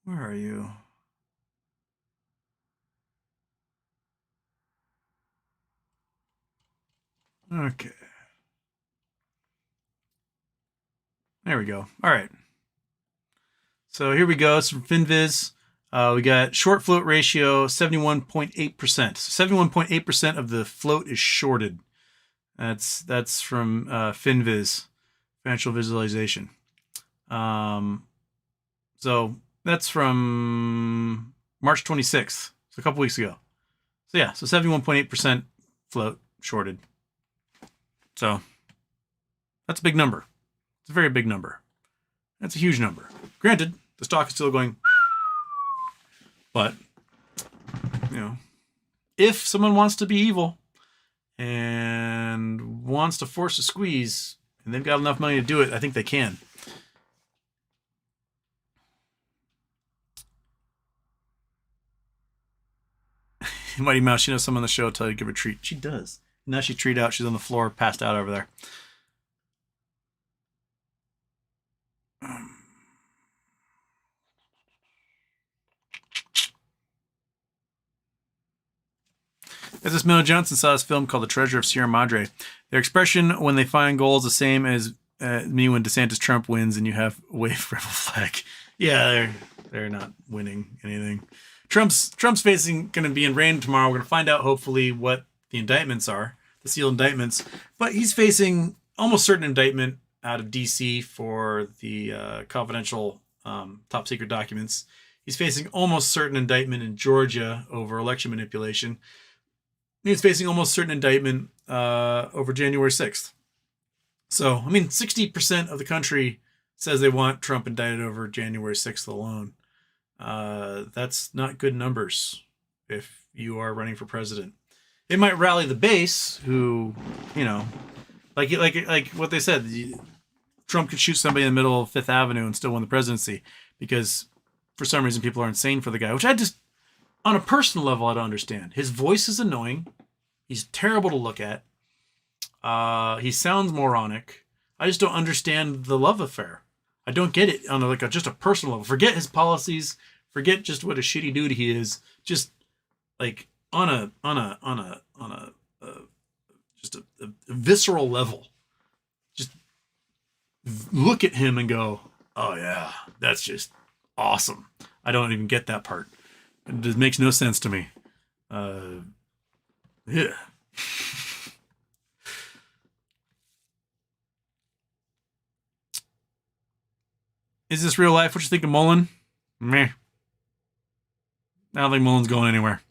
Where are you? Okay. There we go. All right. So here we go. It's from FinViz. We got short float ratio 71.8%. So 71.8% of the float is shorted. That's from FinViz, Financial Visualization. So that's from March 26th. So a couple weeks ago. So yeah, so 71.8% float shorted. So that's a big number. It's a very big number. That's a huge number. Granted, the stock is still going, but you know, if someone wants to be evil and wants to force a squeeze and they've got enough money to do it, I think they can. Mighty Mouse, she knows someone on the show will tell you to give her a treat. She does. Now she's treat out. She's on the floor, passed out over there. As this Mel Johnson saw this film called The Treasure of Sierra Madre. Their expression when they find gold is the same as me when DeSantis Trump wins and you have wave rebel flag. Yeah, they're not winning anything. Trump's facing going to be in rain tomorrow. We're going to find out hopefully what the indictments are, the sealed indictments. But he's facing almost certain indictment out of D.C. for the confidential top secret documents. He's facing almost certain indictment in Georgia over election manipulation. He's facing almost certain indictment over January 6th. So, I mean, 60% of the country says they want Trump indicted over January 6th alone. That's not good numbers if you are running for president. It might rally the base who, you know, like what they said, Trump could shoot somebody in the middle of Fifth Avenue and still win the presidency because for some reason people are insane for the guy, which I just, on a personal level, I don't understand. His voice is annoying. He's terrible to look at. He sounds moronic. I just don't understand the love affair. I don't get it on just a personal level. Forget his policies. Forget just what a shitty dude he is. Just like on a visceral level. Just look at him and go, oh yeah, that's just awesome. I don't even get that part. It just makes no sense to me. Yeah. Is this real life? What you think of Mullen? Meh. I don't think Mullen's going anywhere.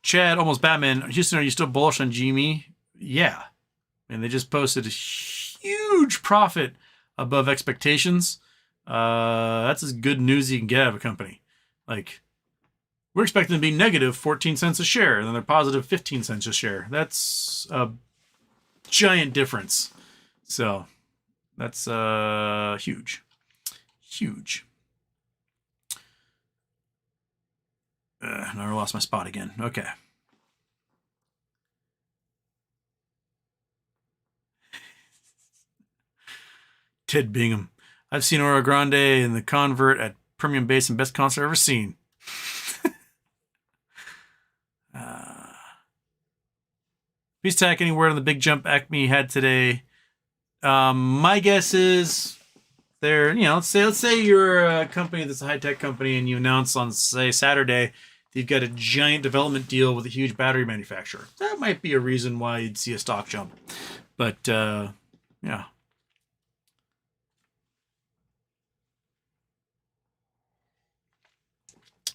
Chad, almost Batman. Houston, are you still bullish on Gme? Yeah. And they just posted a huge profit above expectations. That's as good news as you can get out of a company. Like, we're expecting to be negative 14 cents a share, and then they're positive 15 cents a share. That's a giant difference. So, That's huge. Huge. Now I lost my spot again. Okay. Ted Bingham. I've seen Aura Grande and the Convert at Premium Bass and best concert I've ever seen. Please tack any word on the big jump Acme had today. My guess is they're, let's say you're a company that's a high-tech company and you announce on, say, Saturday that you've got a giant development deal with a huge battery manufacturer. That might be a reason why you'd see a stock jump. But, yeah.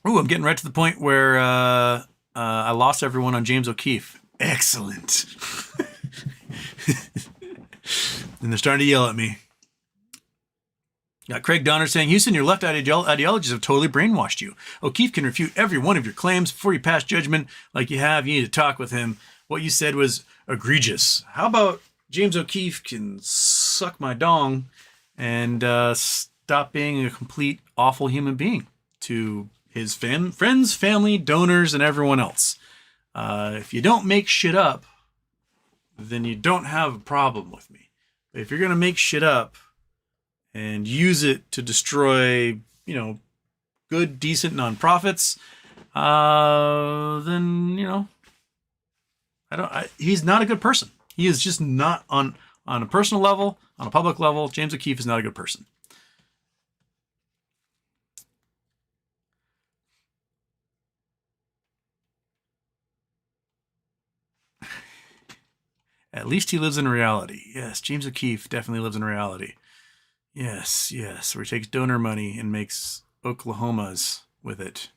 Ooh, I'm getting right to the point where I lost everyone on James O'Keefe. Excellent. And they're starting to yell at me. Got Craig Donner saying, Houston, your left ideologies have totally brainwashed you. O'Keefe can refute every one of your claims before you pass judgment like you have. You need to talk with him. What you said was egregious. How about James O'Keefe can suck my dong and stop being a complete awful human being to his friends, family, donors, and everyone else. If you don't make shit up, then you don't have a problem with me. But if you're going to make shit up and use it to destroy, good, decent nonprofits, then, he's not a good person. He is just not on a personal level, on a public level. James O'Keefe is not a good person. At least he lives in reality. Yes, James O'Keefe definitely lives in reality. Yes, where he takes donor money and makes Oklahomas with it.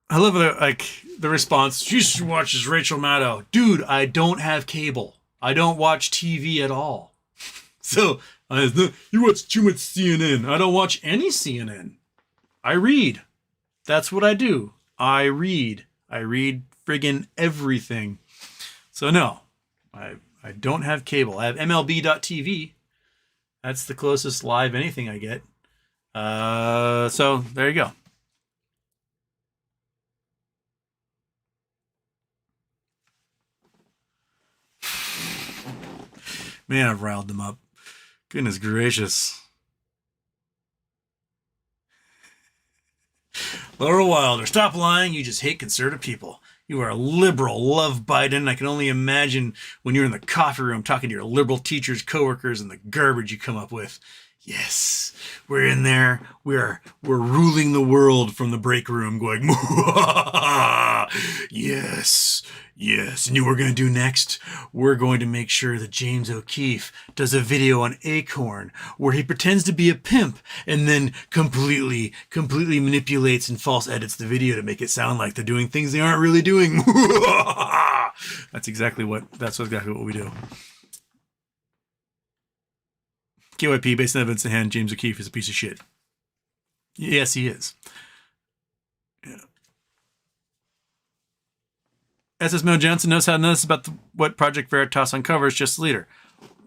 I love the response. She watches Rachel Maddow. Dude, I don't have cable. I don't watch TV at all. So, you watch too much CNN. I don't watch any CNN. I read. That's what I do. I read friggin' everything. So no, I don't have cable. I have MLB.TV. That's the closest live anything I get. So there you go. Man, I've riled them up. Goodness gracious. Laura Wilder, stop lying. You just hate conservative people. You are a liberal, love Biden. I can only imagine when you're in the coffee room talking to your liberal teachers, coworkers, and the garbage you come up with. Yes, we're in there. We're ruling the world from the break room going, yes. And you know what we're going to do next? We're going to make sure that James O'Keefe does a video on Acorn where he pretends to be a pimp and then completely manipulates and false edits the video to make it sound like they're doing things they aren't really doing. That's exactly what we do. KYP, based on evidence in hand, James O'Keefe is a piece of shit. Yes, he is. Yeah. SS Mel Johnson knows how to notice about what Project Veritas uncovers, just the leader.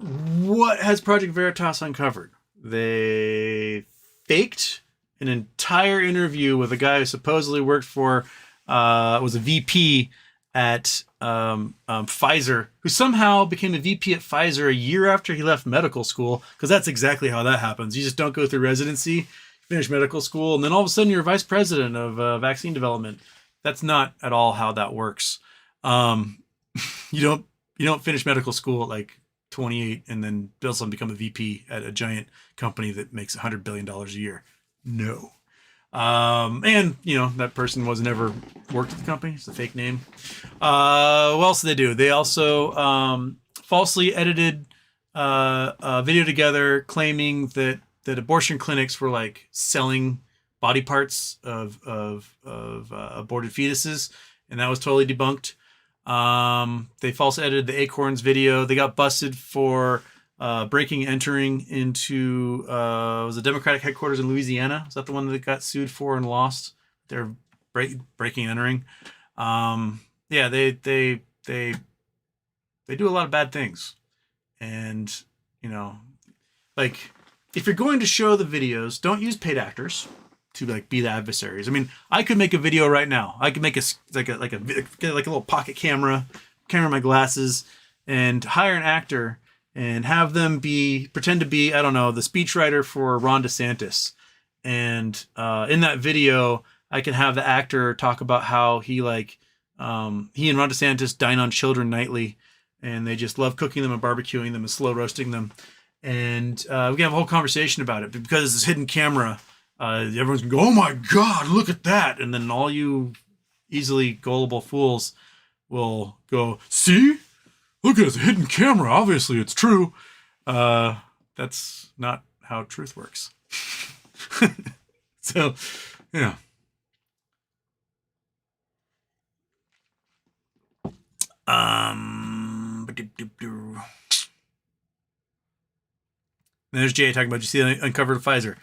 What has Project Veritas uncovered? They faked an entire interview with a guy who supposedly worked for, was a VP at Pfizer, who somehow became a VP at Pfizer a year after he left medical school, because that's exactly how that happens. You just don't go through residency, finish medical school, and then all of a sudden you're vice president of vaccine development. That's not at all how that works. You don't finish medical school at like 28 and then build something, become a VP at a giant company that makes $100 billion a year. No. And that person was never worked at the company. It's a fake name. What else did they do? They also falsely edited a video together claiming that abortion clinics were like selling body parts of aborted fetuses, and that was totally debunked. They false edited the Acorns video. They got busted for breaking and entering into was the Democratic headquarters in Louisiana. Is that the one that got sued for and lost? They're breaking and entering. Yeah, they They do a lot of bad things. And, you know, like, if you're going to show the videos, don't use paid actors to like be the adversaries. I mean, I could make a video right now. I could make a little pocket camera my glasses, and hire an actor and have them pretend to be, I don't know, the speechwriter for Ron DeSantis. And in that video, I can have the actor talk about how he and Ron DeSantis dine on children nightly, and they just love cooking them and barbecuing them and slow roasting them. And we can have a whole conversation about it. But because it's this hidden camera, everyone's going to go, oh my God, look at that. And then all you easily gullible fools will go, see? Look at it, it's a hidden camera. Obviously, it's true. That's not how truth works. So, yeah. There's Jay talking about, you see, uncovered Pfizer.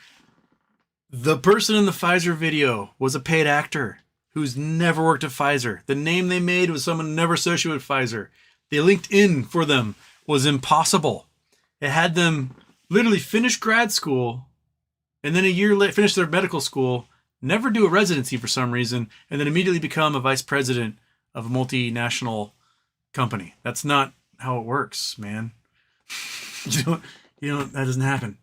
The person in the Pfizer video was a paid actor who's never worked at Pfizer. The name they made was someone never associated with Pfizer. The LinkedIn for them was impossible. It had them literally finish grad school and then a year later finish their medical school, never do a residency for some reason, and then immediately become a vice president of a multinational company. That's not how it works, man. You don't, that doesn't happen.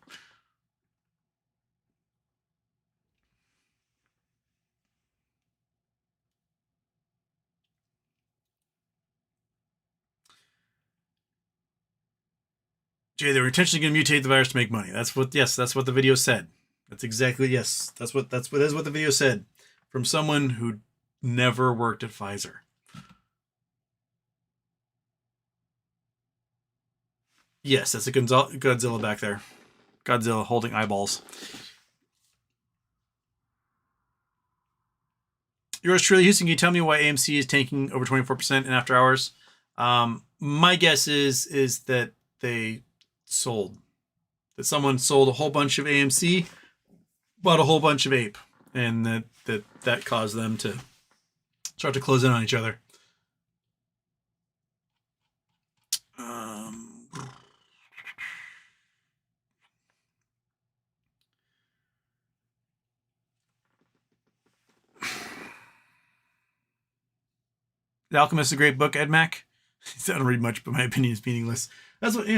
Jay, they were intentionally going to mutate the virus to make money. That's what the video said. That's exactly, yes. That's what the video said from someone who never worked at Pfizer. Yes, that's a Godzilla back there. Godzilla holding eyeballs. Yours truly, Houston, can you tell me why AMC is taking over 24% in after hours? My guess is that they sold. That someone sold a whole bunch of AMC, bought a whole bunch of APE, and that caused them to start to close in on each other. The Alchemist is a great book, Ed Mac. I don't read much, but my opinion is meaningless. That's what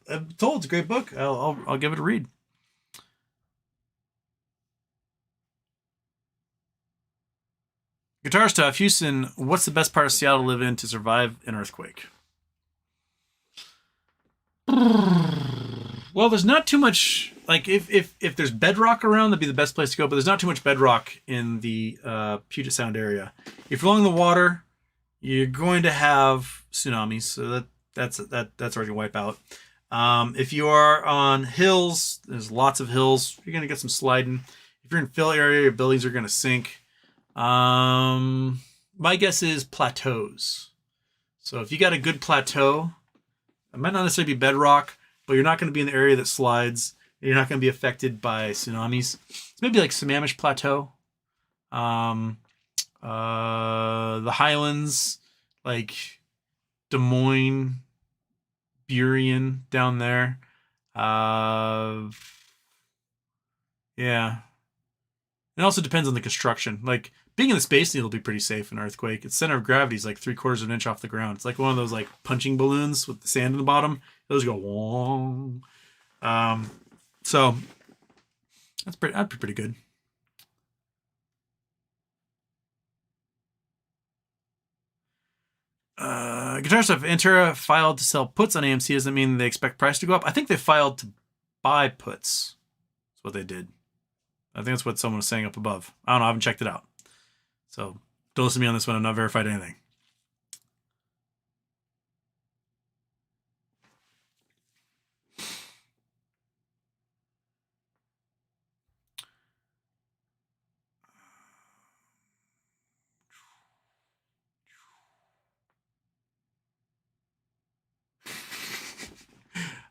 I'm told. It's a great book. I'll give it a read. Guitar stuff, Houston. What's the best part of Seattle to live in to survive an earthquake? Well, there's not too much. Like if there's bedrock around, that'd be the best place to go. But there's not too much bedrock in the Puget Sound area. If you're along the water, you're going to have tsunamis. So that's already wipe out. If you are on hills, there's lots of hills. You're gonna get some sliding. If you're in fill area, your buildings are gonna sink. My guess is plateaus. So if you got a good plateau, it might not necessarily be bedrock, but you're not going to be in the area that slides. You're not going to be affected by tsunamis. It's maybe like Sammamish Plateau. The Highlands, like Des Moines, Burien down there. Yeah. It also depends on the construction. Like being in the Space Needle will be pretty safe in an earthquake. Its center of gravity is like 3/4 of an inch off the ground. It's like one of those like punching balloons with the sand in the bottom. Those go wong. So that'd be pretty good. Guitar stuff. Antura filed to sell puts on AMC. Doesn't mean they expect price to go up. I think they filed to buy puts. That's what they did. I think that's what someone was saying up above. I don't know. I haven't checked it out. So don't listen to me on this one. I've not verified anything.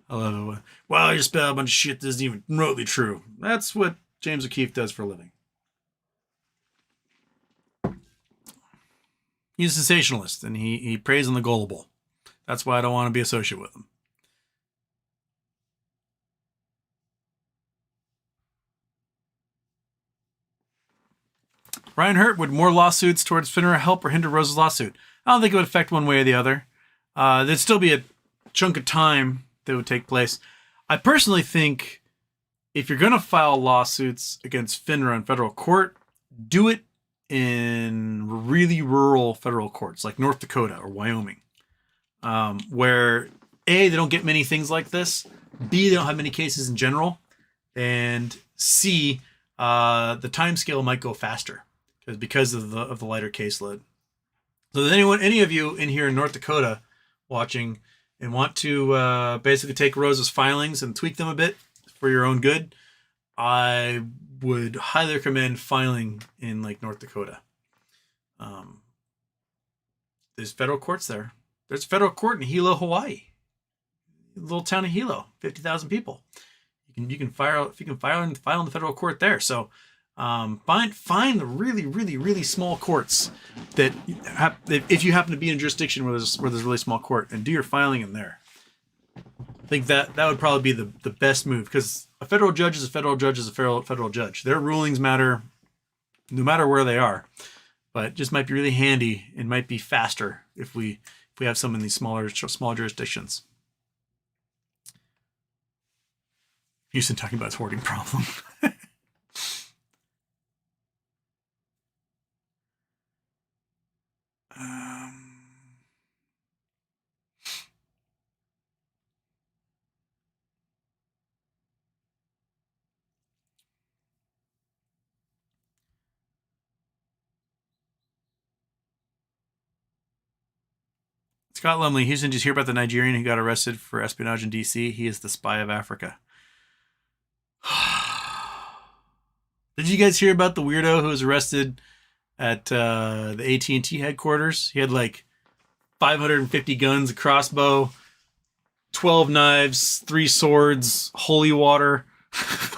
I love it. Wow, I just spelled a bunch of shit that isn't even remotely true. That's what James O'Keefe does for a living. He's a sensationalist, and he preys on the gullible. That's why I don't want to be associated with them. Ryan Hurt, would more lawsuits towards FINRA help or hinder Rose's lawsuit? I don't think it would affect one way or the other. There'd still be a chunk of time that would take place. I personally think if you're going to file lawsuits against FINRA in federal court, do it in really rural federal courts like North Dakota or Wyoming, where A, they don't get many things like this, B, they don't have many cases in general, and C, the time scale might go faster because of the lighter caseload. So if any of you in here in North Dakota watching and want to basically take Rose's filings and tweak them a bit for your own good, I would highly recommend filing in like North Dakota. There's federal courts there. There's a federal court in Hilo, Hawaii. Little town of Hilo, 50,000 people. You can file in the federal court there. So find the really small courts that if you happen to be in a jurisdiction where there's a really small court, and do your filing in there. I think that would probably be the best move, because a federal judge is a federal judge is a federal judge. Their rulings matter no matter where they are, but it just might be really handy and might be faster if we have some in these small jurisdictions. Houston talking about his hoarding problem. Scott Lumley, Houston, did you hear about the Nigerian who got arrested for espionage in D.C.? He is the spy of Africa. Did you guys hear about the weirdo who was arrested at the AT&T headquarters? He had like 550 guns, a crossbow, 12 knives, 3 swords, holy water.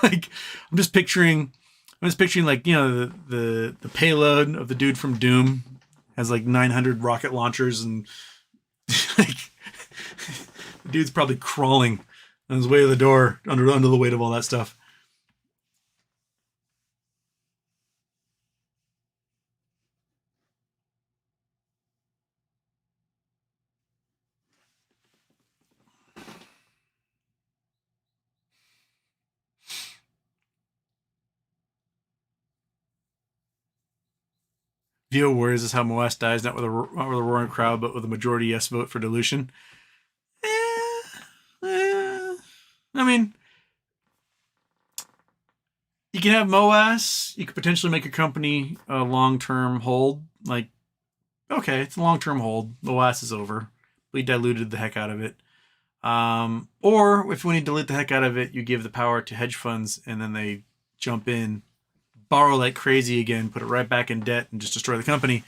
Like, I'm just picturing like, you know, the payload of the dude from Doom has like 900 rocket launchers, and like the dude's probably crawling on his way to the door under the weight of all that stuff. Vio Warriors is how Moas dies, not with a roaring crowd, but with a majority yes vote for dilution. I mean, you can have Moas. You could potentially make a company a long-term hold. Like, okay, it's a long-term hold. Moas is over. We diluted the heck out of it. Or if when you dilute the heck out of it, you give the power to hedge funds, and then they jump in, borrow like crazy again, put it right back in debt, and just destroy the company.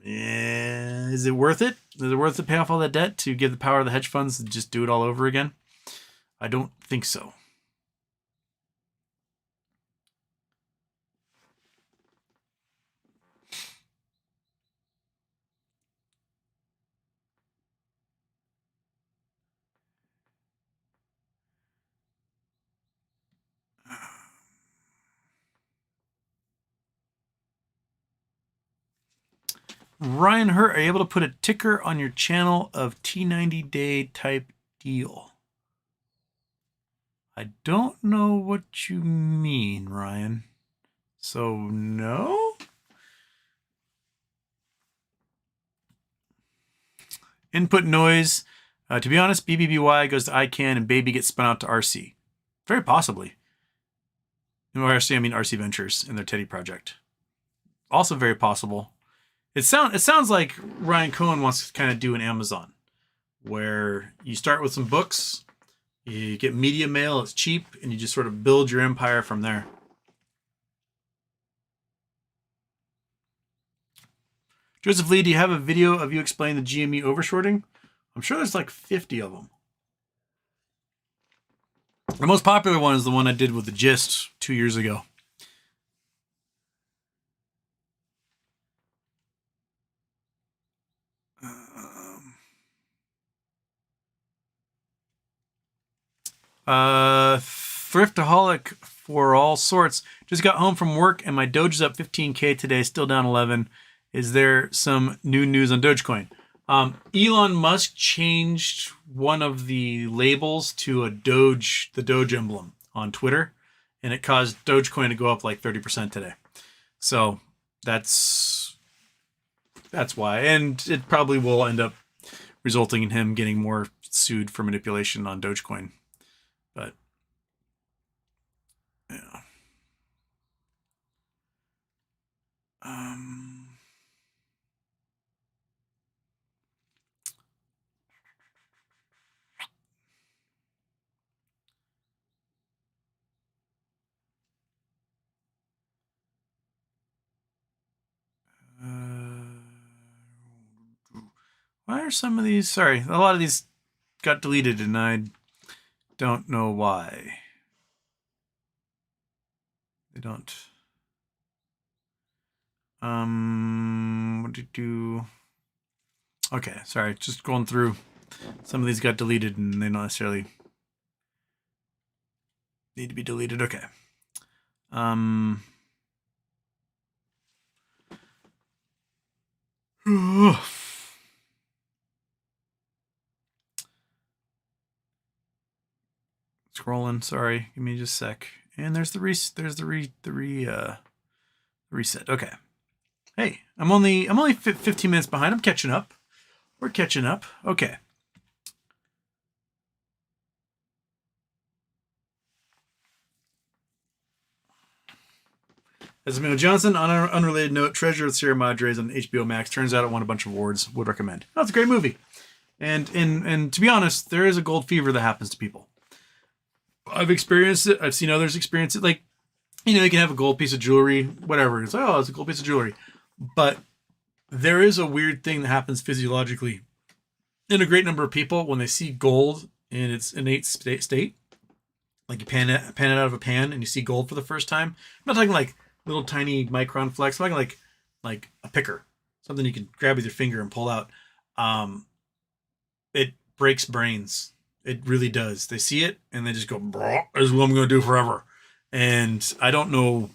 Yeah. Is it worth it? Is it worth to pay off all that debt to give the power of the hedge funds and just do it all over again? I don't think so. Ryan Hurt, are you able to put a ticker on your channel of T90 day type deal? I don't know what you mean, Ryan. So, no? Input noise. To be honest, BBBY goes to ICANN and Baby gets spun out to RC. Very possibly. And by RC, I mean RC Ventures and their Teddy project. Also very possible. It sounds like Ryan Cohen wants to kind of do an Amazon, where you start with some books, you get media mail, it's cheap, and you just sort of build your empire from there. Joseph Lee, do you have a video of you explaining the GME overshorting? I'm sure there's like 50 of them. The most popular one is the one I did with the Gist 2 years ago. Thriftaholic for all sorts. Just got home from work and my Doge is up 15K today, still down 11. Is there some new news on Dogecoin? Elon Musk changed one of the labels to a Doge, the Doge emblem on Twitter, and it caused Dogecoin to go up like 30% today. So that's why. And it probably will end up resulting in him getting more sued for manipulation on Dogecoin. But yeah. Why are some of these... Sorry, a lot of these got deleted and I don't know why. They don't... what did you do? Okay, sorry, just going through. Some of these got deleted and they don't necessarily need to be deleted. Okay. Scrolling, sorry. Give me just a sec. And there's the reset. Okay. Hey, I'm only 15 minutes behind. I'm catching up. We're catching up. Okay. As Emil Johnson, on an unrelated note, Treasure of Sierra Madre on HBO Max. Turns out it won a bunch of awards. Would recommend. Oh, it's a great movie. And to be honest, there is a gold fever that happens to people. I've experienced it. I've seen others experience it. Like, you can have a gold piece of jewelry, whatever. It's like, oh, it's a gold piece of jewelry. But there is a weird thing that happens physiologically in a great number of people when they see gold in its innate state. Like you pan it out of a pan and you see gold for the first time. I'm not talking like little tiny micron flecks. I'm talking like a picker. Something you can grab with your finger and pull out. It breaks brains. It really does. They see it and they just go, this is what I'm going to do forever. And I don't know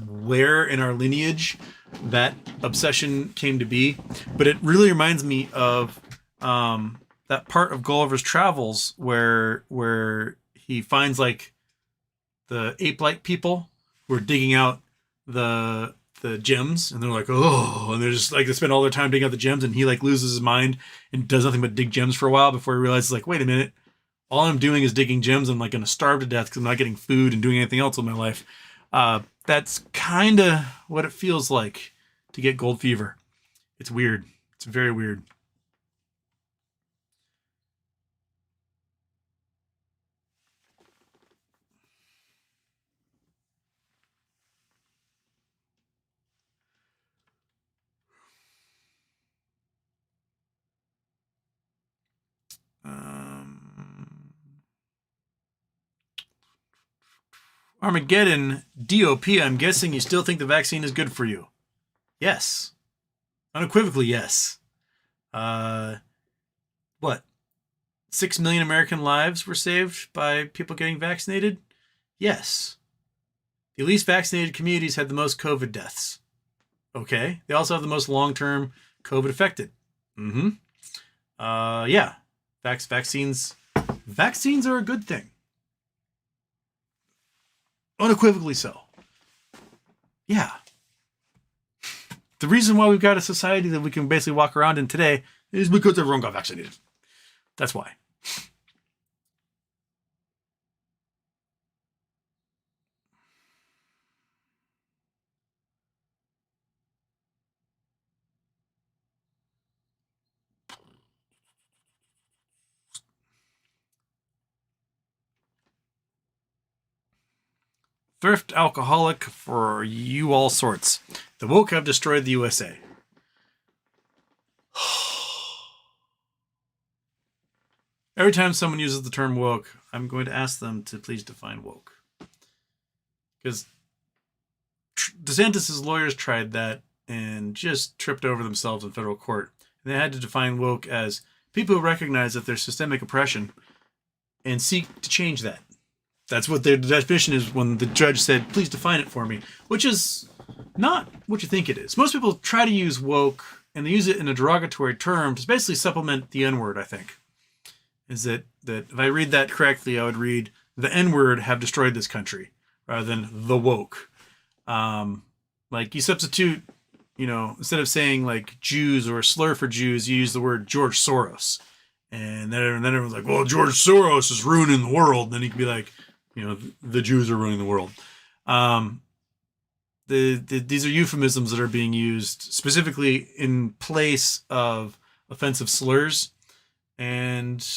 where in our lineage that obsession came to be, but it really reminds me of that part of Gulliver's Travels where he finds like the ape-like people who are digging out the gems, and they're like, oh, and they're just like, they spend all their time digging out the gems, and he like loses his mind and does nothing but dig gems for a while before he realizes like, wait a minute, all I'm doing is digging gems. I'm like going to starve to death because I'm not getting food and doing anything else with my life. That's kind of what it feels like to get gold fever. It's weird. It's very weird. Armageddon DOP, I'm guessing you still think the vaccine is good for you. Yes. Unequivocally, yes. What? 6 million American lives were saved by people getting vaccinated? Yes. The least vaccinated communities had the most COVID deaths. Okay. They also have the most long-term COVID affected. Yeah. Vaccines are a good thing. Unequivocally so. Yeah. The reason why we've got a society that we can basically walk around in today is because everyone got vaccinated. That's why. Thrift alcoholic for you all sorts. The woke have destroyed the USA. Every time someone uses the term woke, I'm going to ask them to please define woke. Because DeSantis' lawyers tried that and just tripped over themselves in federal court. And they had to define woke as people who recognize that there's systemic oppression and seek to change that. That's what the definition is when the judge said, please define it for me, which is not what you think it is. Most people try to use woke, and they use it in a derogatory term to basically supplement the N-word, I think. Is that if I read that correctly, I would read, the N-word have destroyed this country, rather than the woke. Like, you substitute, instead of saying, like, Jews or a slur for Jews, you use the word George Soros. And then everyone's like, well, George Soros is ruining the world. And then you can be like, the Jews are ruining the world. These are euphemisms that are being used specifically in place of offensive slurs, and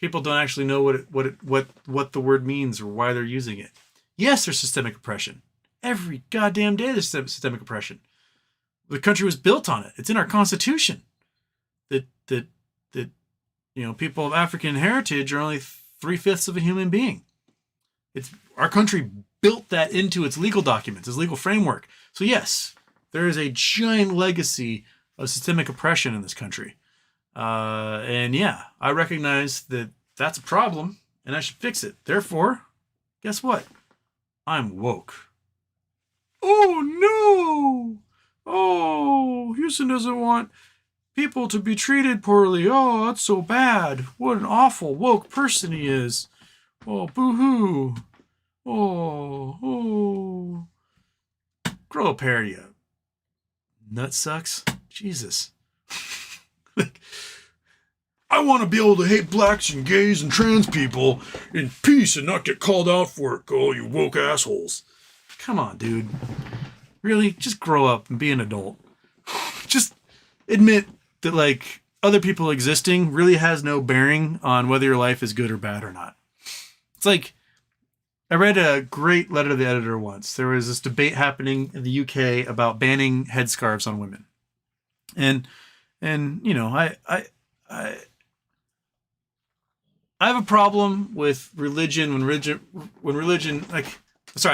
people don't actually know what the word means or why they're using it. Yes, there's systemic oppression. Every goddamn day there's systemic oppression. The country was built on it. It's in our Constitution. That people of African heritage are only 3/5 of a human being. It's our country built that into its legal documents, its legal framework. So yes, there is a giant legacy of systemic oppression in this country. And yeah, I recognize that that's a problem and I should fix it. Therefore, guess what? I'm woke. Oh no! Oh, Houston doesn't want people to be treated poorly. Oh, that's so bad. What an awful woke person he is. Oh, boo-hoo. Oh. Grow a pair, you nut sucks. Jesus. I want to be able to hate blacks and gays and trans people in peace and not get called out for it. Oh, you woke assholes. Come on, dude. Really? Just grow up and be an adult. Just admit that, like, other people existing really has no bearing on whether your life is good or bad or not. It's like, I read a great letter to the editor once. There was this debate happening in the UK about banning headscarves on women. And I have a problem with religion when religion I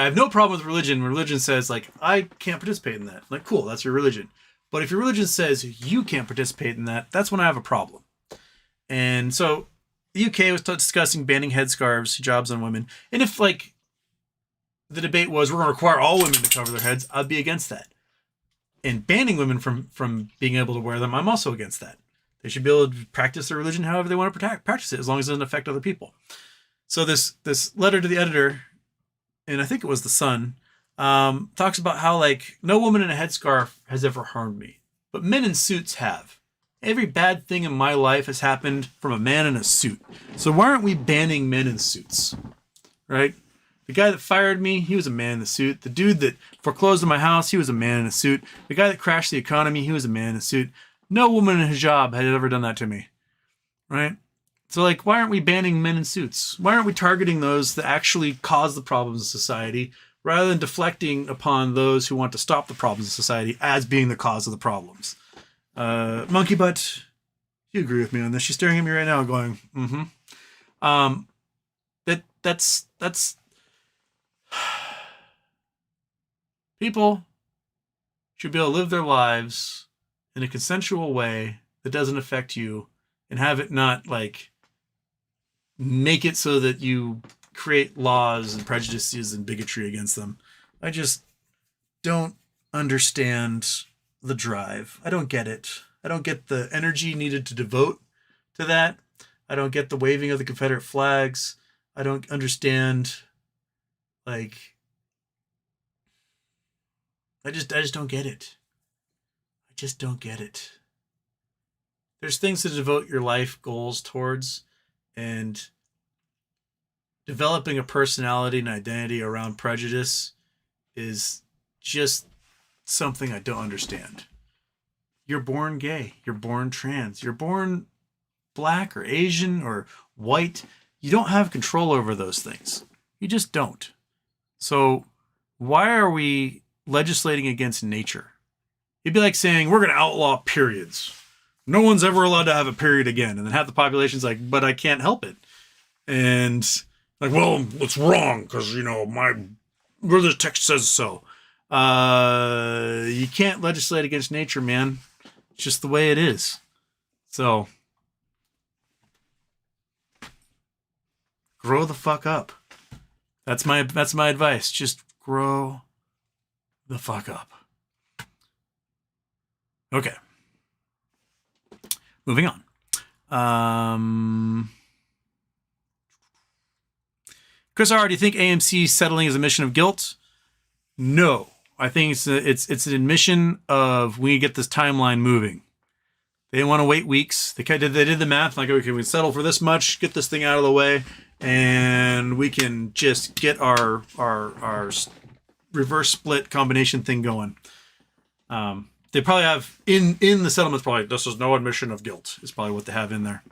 have no problem with religion when religion says, like, I can't participate in that. Like, cool, that's your religion. But if your religion says you can't participate in that, that's when I have a problem. And so the UK was discussing banning headscarves, hijabs on women. And if, like, the debate was we're going to require all women to cover their heads, I'd be against that. And banning women from being able to wear them, I'm also against that. They should be able to practice their religion however they want to practice it, as long as it doesn't affect other people. So this letter to the editor, and I think it was the Sun, talks about how, like, no woman in a headscarf has ever harmed me, but men in suits have. Every bad thing in my life has happened from a man in a suit. So why aren't we banning men in suits? Right? The guy that fired me, he was a man in a suit. The dude that foreclosed on my house, he was a man in a suit. The guy that crashed the economy, he was a man in a suit. No woman in a hijab had ever done that to me. Right? So, like, why aren't we banning men in suits? Why aren't we targeting those that actually cause the problems of society, rather than deflecting upon those who want to stop the problems of society as being the cause of the problems? Monkey Butt, you agree with me on this. She's staring at me right now going, mm-hmm. That's people should be able to live their lives in a consensual way that doesn't affect you, and have it not, like, make it so that you create laws and prejudices and bigotry against them. I just don't understand the drive. I don't get it. I don't get the energy needed to devote to that. I don't get the waving of the Confederate flags. I don't understand, like, I just don't get it. I just don't get it. There's things to devote your life goals towards, and developing a personality and identity around prejudice is just something I don't understand. You're born gay. You're born trans. You're born black or Asian or white. You don't have control over those things. You just don't. So why are we legislating against nature? It'd be like saying we're going to outlaw periods. No one's ever allowed to have a period again. And then half the population's like, but I can't help it. And like, well, it's wrong because, my religious text says so. You can't legislate against nature, man. It's just the way it is. So, grow the fuck up. That's my advice. Just grow the fuck up. Okay. Moving on. Chris R, do you think AMC settling is a admission of guilt? No. I think it's an admission of we get this timeline moving. They didn't want to wait weeks. They did the math, like, okay, we settle for this much, get this thing out of the way, and we can just get our reverse split combination thing going. They probably have in the settlements, probably this is no admission of guilt is probably what they have in there.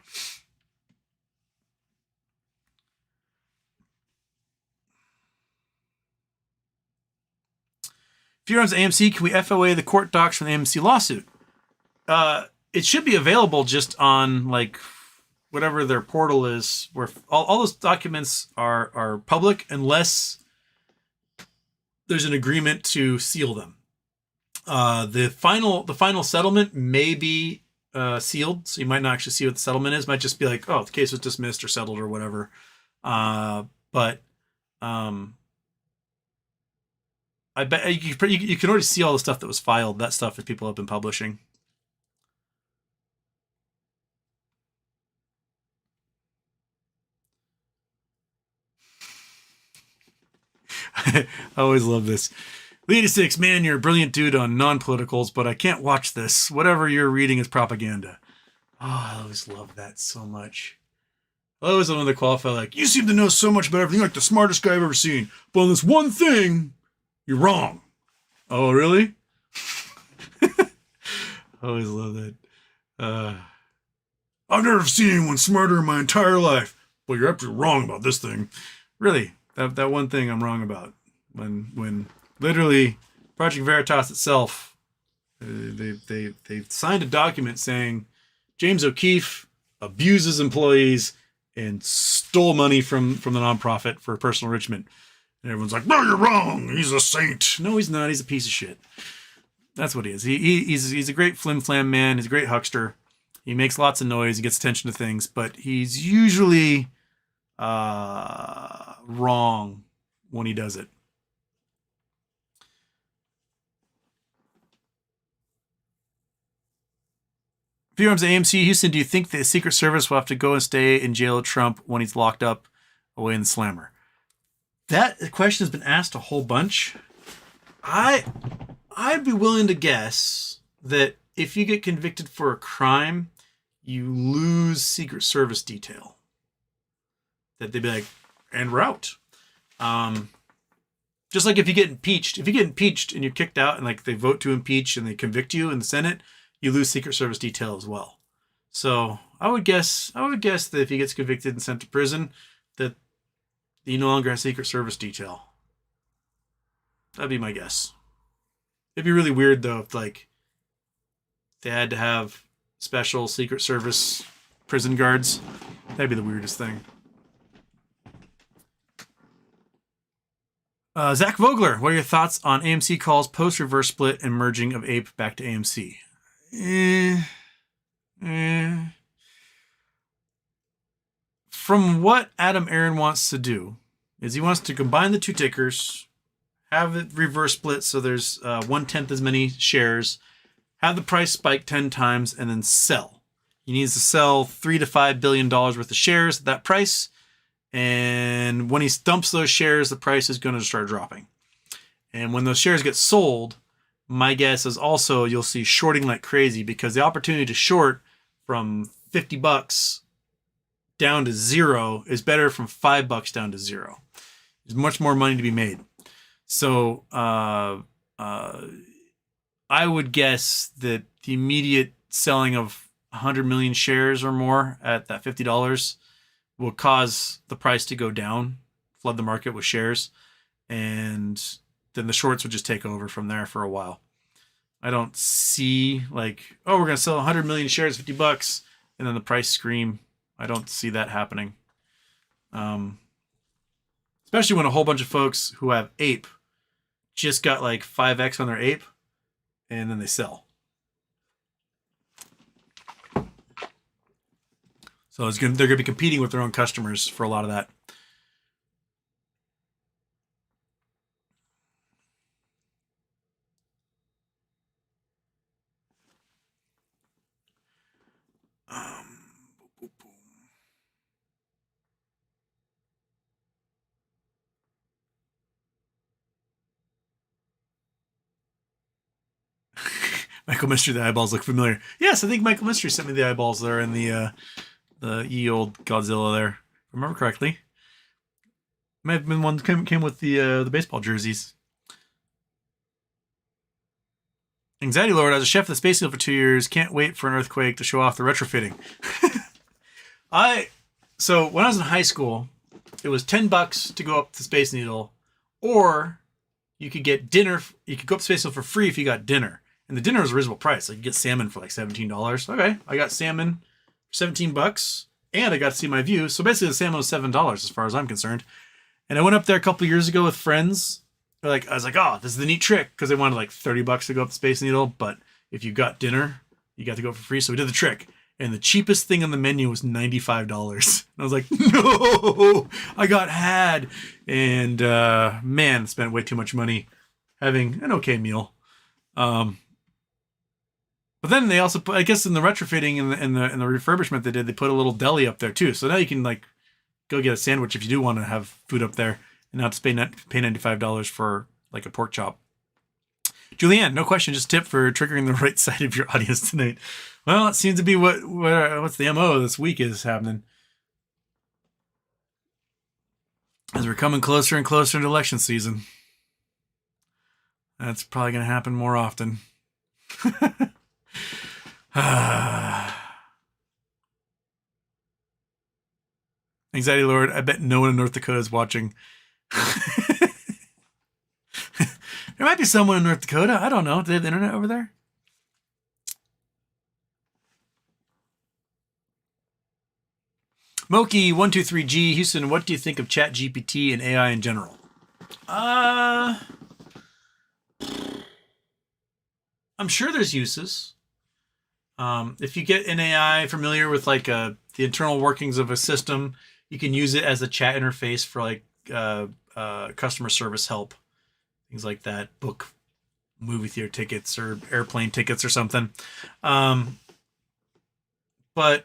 If you're on AMC, can we FOA the court docs from the AMC lawsuit? It should be available just on like whatever their portal is, where all those documents are public unless there's an agreement to seal them. The final settlement may be sealed, so you might not actually see what the settlement is. It might just be like, oh, the case was dismissed or settled or whatever. But I bet you can already see all the stuff that was filed. That stuff that people have been publishing. I always love this. Lee 86, man, you're a brilliant dude on non-politicals, but I can't watch this. Whatever you're reading is propaganda. Oh, I always love that so much. I always love when they qualify like, you seem to know so much about everything, like the smartest guy I've ever seen. But on this one thing, you're wrong. Oh, really? I always love that. I've never seen anyone smarter in my entire life. Well, you're absolutely wrong about this thing. Really, that one thing I'm wrong about. When literally Project Veritas itself, they signed a document saying James O'Keefe abuses employees and stole money from the nonprofit for personal enrichment. And everyone's like, no, you're wrong. He's a saint. No, he's not. He's a piece of shit. That's what he is. He's a great flim-flam man. He's a great huckster. He makes lots of noise. He gets attention to things, but he's usually wrong when he does it. If you're on AMC Houston, do you think the Secret Service will have to go and stay in jail with Trump when he's locked up away in the slammer? That question has been asked a whole bunch. I'd be willing to guess that if you get convicted for a crime, you lose Secret Service detail. That they'd be like, and we're out. Just like if you get impeached. If you get impeached and you're kicked out and like they vote to impeach and they convict you in the Senate, you lose Secret Service detail as well. So I would guess that if he gets convicted and sent to prison, that you no longer have Secret Service detail. That'd be my guess. It'd be really weird though if like they had to have special Secret Service prison guards. That'd be the weirdest thing. Zach Vogler, what are your thoughts on AMC calls post-reverse split and merging of APE back to AMC? From what Adam Aaron wants to do is he wants to combine the two tickers, have it reverse split so there's 1/10 as many shares, have the price spike 10 times, and then sell. He needs to sell $3 to $5 billion worth of shares at that price. And when he dumps those shares, the price is going to start dropping. And when those shares get sold, my guess is also you'll see shorting like crazy because the opportunity to short from $50 down to zero is better from $5 down to zero. There's much more money to be made. So I would guess that the immediate selling of 100 million shares or more at that $50 will cause the price to go down, flood the market with shares, and then the shorts would just take over from there for a while. I don't see like, oh, we're going to sell 100 million shares, $50, and then the price scream. I don't see that happening. Especially when a whole bunch of folks who have APE just got like 5x on their APE, and then they sell. So they're going to be competing with their own customers for a lot of that. Michael Mystery, the eyeballs look familiar. Yes, I think Michael Mystery sent me the eyeballs there in the ye old Godzilla there. If I remember correctly. Might have been one that came with the baseball jerseys. Anxiety Lord, I was a chef at the Space Needle for 2 years. Can't wait for an earthquake to show off the retrofitting. So when I was in high school, it was $10 to go up the Space Needle, or you could get dinner. You could go up the Space Needle for free if you got dinner. And the dinner was a reasonable price. Like you get salmon for like $17. Okay, I got salmon for $17, and I got to see my view. So basically the salmon was $7 as far as I'm concerned. And I went up there a couple years ago with friends. I was like, oh, this is the neat trick, because they wanted like $30 to go up the Space Needle, but if you got dinner, you got to go for free. So we did the trick, and the cheapest thing on the menu was $95. And I was like, no, I got had, and man, spent way too much money having an okay meal. But then they also put, I guess, in the retrofitting and the refurbishment they did, they put a little deli up there too. So now you can like go get a sandwich if you do want to have food up there. And not to pay $95 for like a pork chop. Julianne, no question, just tip for triggering the right side of your audience tonight. Well, it seems to be what's the MO this week is happening. As we're coming closer and closer to election season. That's probably going to happen more often. Anxiety Lord, I bet no one in North Dakota is watching. There might be someone in North Dakota. I don't know. Do they have the internet over there? Moki123G, Houston, what do you think of ChatGPT and AI in general? I'm sure there's uses. If you get an AI familiar with like the internal workings of a system, you can use it as a chat interface for like customer service help, things like that, book movie theater tickets or airplane tickets or something. But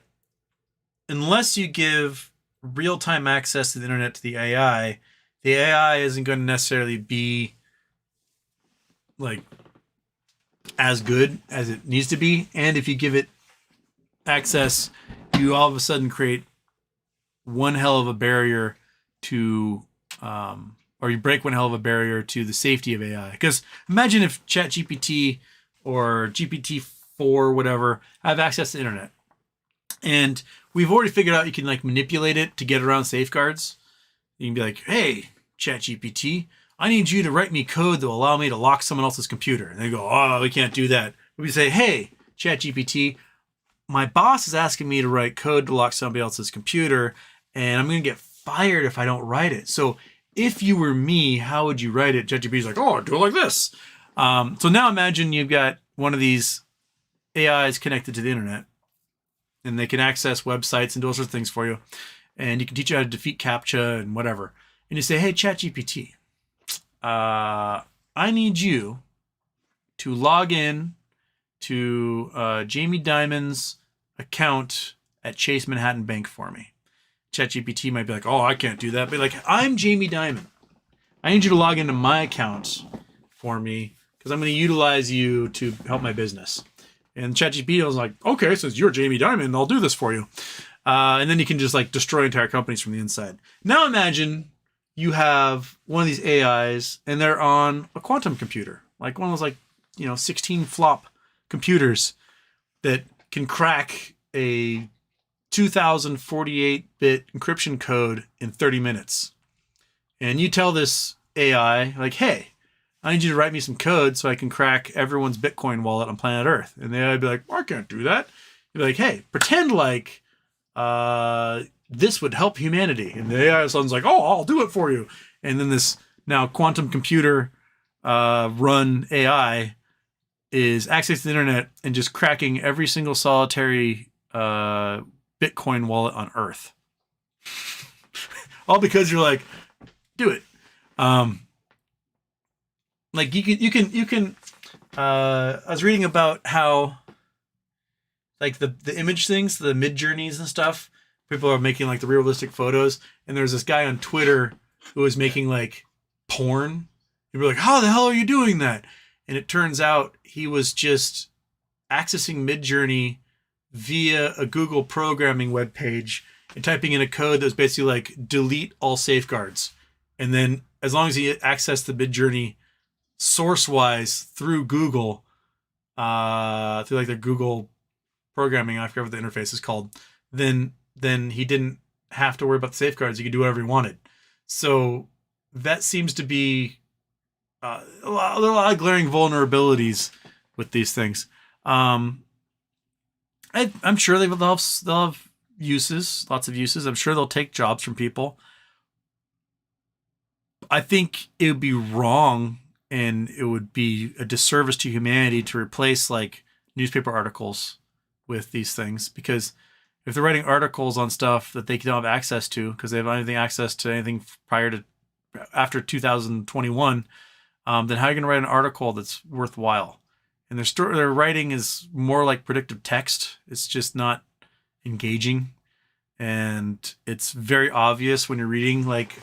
unless you give real-time access to the internet to the AI isn't going to necessarily be like as good as it needs to be. And if you give it access, you all of a sudden create one hell of a barrier to or you break one hell of a barrier to the safety of AI. Because imagine if ChatGPT or GPT-4, whatever, have access to the internet. And we've already figured out you can like manipulate it to get around safeguards. You can be like, hey, ChatGPT, I need you to write me code that will allow me to lock someone else's computer. And they go, oh, we can't do that. But we say, hey, ChatGPT, my boss is asking me to write code to lock somebody else's computer, and I'm going to get fired if I don't write it. So if you were me, how would you write it? ChatGPT's like, oh, do it like this. So now imagine you've got one of these AIs connected to the internet, and they can access websites and do all sorts of things for you. And you can teach you how to defeat CAPTCHA and whatever. And you say, hey, ChatGPT, I need you to log in to Jamie Dimon's account at Chase Manhattan Bank for me. ChatGPT might be like, oh, I can't do that. But like, I'm Jamie Dimon. I need you to log into my account for me because I'm going to utilize you to help my business. And ChatGPT was like, okay, since you're Jamie Dimon, I'll do this for you. And then you can just like destroy entire companies from the inside. Now imagine you have one of these AIs and they're on a quantum computer, like one of those like, 16 flop computers that can crack a 2048-bit encryption code in 30 minutes. And you tell this AI, like, hey, I need you to write me some code so I can crack everyone's Bitcoin wallet on planet Earth. And the AI would be like, well, I can't do that. You'd be like, hey, pretend like this would help humanity. And the AI sounds like, oh, I'll do it for you. And then this now quantum computer run AI is accessing the internet and just cracking every single solitary Bitcoin wallet on Earth. All because you're like, do it. Like you can I was reading about how like the image things, the mid journeys and stuff, people are making like the realistic photos, and there's this guy on Twitter who was making like porn. You'd be like, how the hell are you doing that? And it turns out he was just accessing Midjourney via a Google programming webpage and typing in a code that was basically like delete all safeguards. And then as long as he accessed the Midjourney source-wise through Google, through like their Google programming, I forget what the interface is called, then he didn't have to worry about the safeguards. He could do whatever he wanted. So that seems to be a lot of glaring vulnerabilities with these things. I'm sure they'll have uses, lots of uses. I'm sure they'll take jobs from people. I think it would be wrong and it would be a disservice to humanity to replace like newspaper articles with these things, because if they're writing articles on stuff that they don't have access to because they have anything access to anything after 2021, then how are you going to write an article that's worthwhile? And their writing is more like predictive text. It's just not engaging. And it's very obvious when you're reading like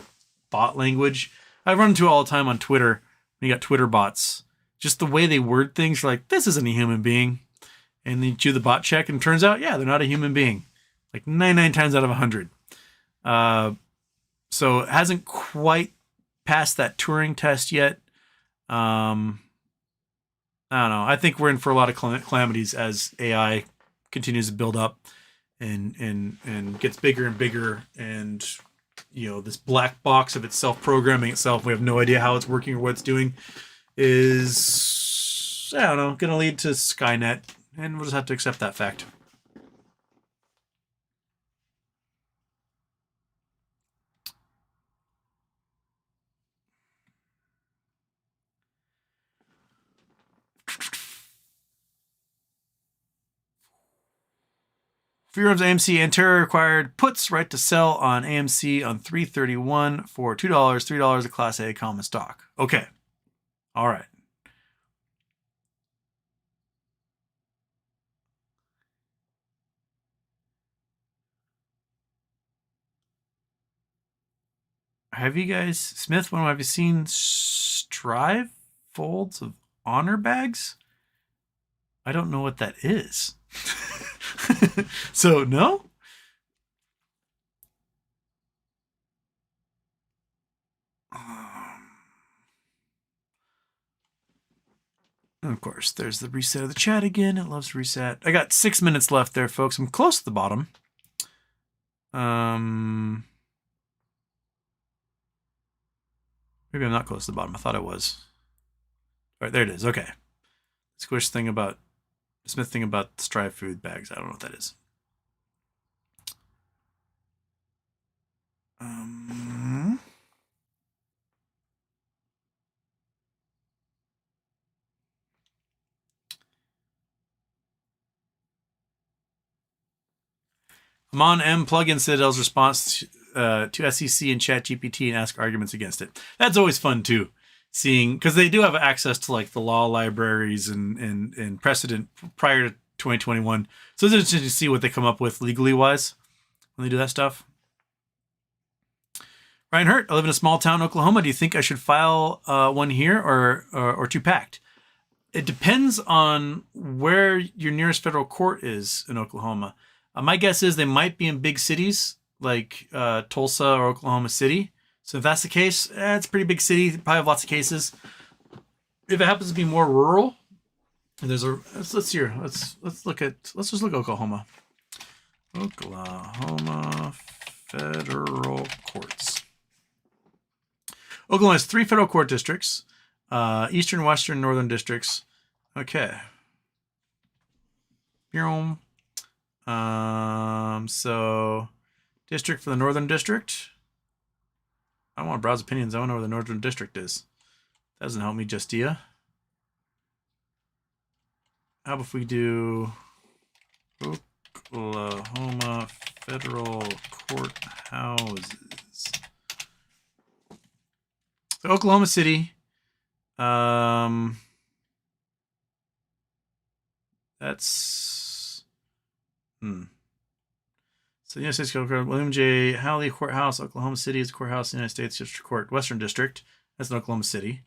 bot language. I run into it all the time on Twitter. When you got Twitter bots, just the way they word things, you're like, this isn't a human being. And then you do the bot check and it turns out, yeah, they're not a human being. Like 99 times out of 100. So it hasn't quite passed that Turing test yet. I don't know. I think we're in for a lot of calamities as AI continues to build up and gets bigger and bigger. And, you know, this black box of itself programming itself, we have no idea how it's working or what it's doing, is, I don't know, going to lead to Skynet. And we'll just have to accept that fact. Freedom's AMC and Terror acquired puts right to sell on AMC on 3/31 for $2, $3 a Class A common stock. Okay. All right. Have you guys, Smith, have you seen Strive folds of honor bags? I don't know what that is. So, no? Of course, there's the reset of the chat again. It loves to reset. I got 6 minutes left there, folks. I'm close to the bottom. Maybe I'm not close to the bottom. I thought I was. All right, there it is. Okay. Squish thing about, Smith thing about Strive food bags. I don't know what that is. Amon M. plugin Citadel's response to SEC and ChatGPT and ask arguments against it. That's always fun too, seeing, because they do have access to like the law libraries and precedent prior to 2021. So it's interesting to see what they come up with legally wise when they do that stuff. Ryan Hurt, I live in a small town in Oklahoma. Do you think I should file one here or two packed? It depends on where your nearest federal court is in Oklahoma. My guess is they might be in big cities like Tulsa or Oklahoma City. So if that's the case, it's a pretty big city. They probably have lots of cases. If it happens to be more rural, there's a let's just look at Oklahoma. Oklahoma federal courts. Oklahoma has 3 federal court districts: eastern, western, northern districts. Okay. So district for the northern district. I want to browse opinions. I want to know where the northern district is. That doesn't help me, Justia. How about if we do Oklahoma federal courthouses? So Oklahoma City. That's So the United States Court, William J. Howley Courthouse, Oklahoma City is a courthouse, United States District Court, Western District. That's in Oklahoma City.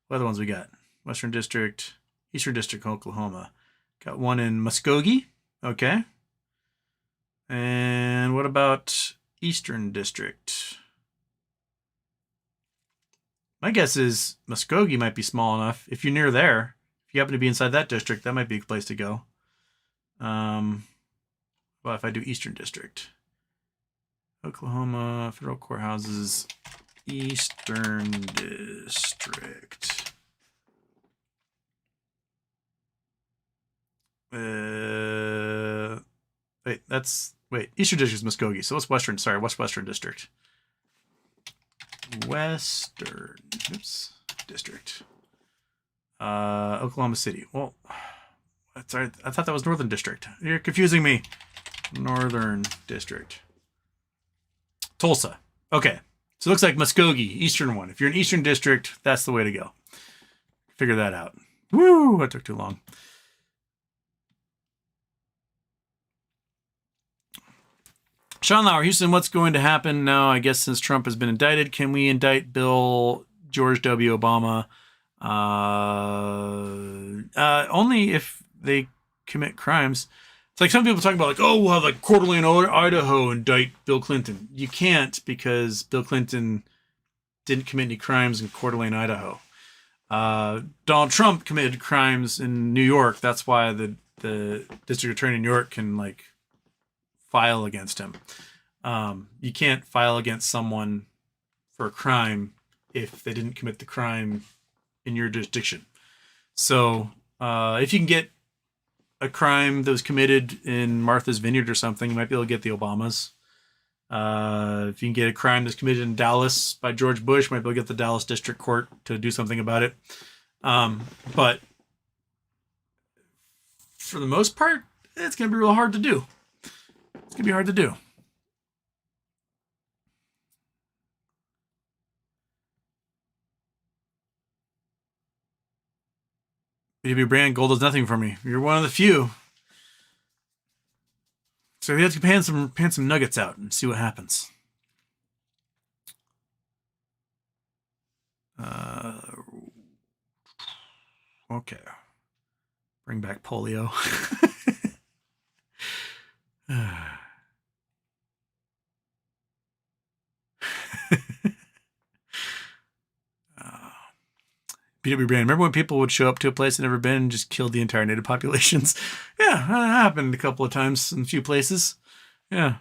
What other ones we got? Western District, Eastern District, Oklahoma. Got one in Muskogee. Okay. And what about Eastern District? My guess is Muskogee might be small enough. If you're near there, if you happen to be inside that district, that might be a place to go. Well, if I do Eastern District. Oklahoma, federal courthouses, Eastern District. Eastern District is Muskogee. So what's Western? Sorry, what's Western District? Western District. Oklahoma City. Well, sorry, I thought that was Northern District. You're confusing me. Northern District. Tulsa. Okay. So it looks like Muskogee, Eastern one. If you're in Eastern District, that's the way to go. Figure that out. Woo! That took too long. Sean Lauer, Houston, what's going to happen now? I guess since Trump has been indicted, can we indict George W. Obama? Only if they commit crimes. It's like some people talking about, like, oh, we'll have like Coeur d'Alene, Idaho, indict Bill Clinton. You can't, because Bill Clinton didn't commit any crimes in Coeur d'Alene, Idaho. Donald Trump committed crimes in New York. That's why the district attorney in New York can like file against him. You can't file against someone for a crime if they didn't commit the crime in your jurisdiction. So if you can get a crime that was committed in Martha's Vineyard or something, you might be able to get the Obamas. If you can get a crime that's committed in Dallas by George Bush, you might be able to get the Dallas District Court to do something about it. But for the most part, it's going to be real hard to do. It's going to be hard to do. BW Brand, gold is nothing for me. You're one of the few. So we have to pan some nuggets out and see what happens. Okay. Bring back polio. BW Brand, remember when people would show up to a place they'd never been and just kill the entire native populations? Yeah, that happened a couple of times in a few places. Yeah.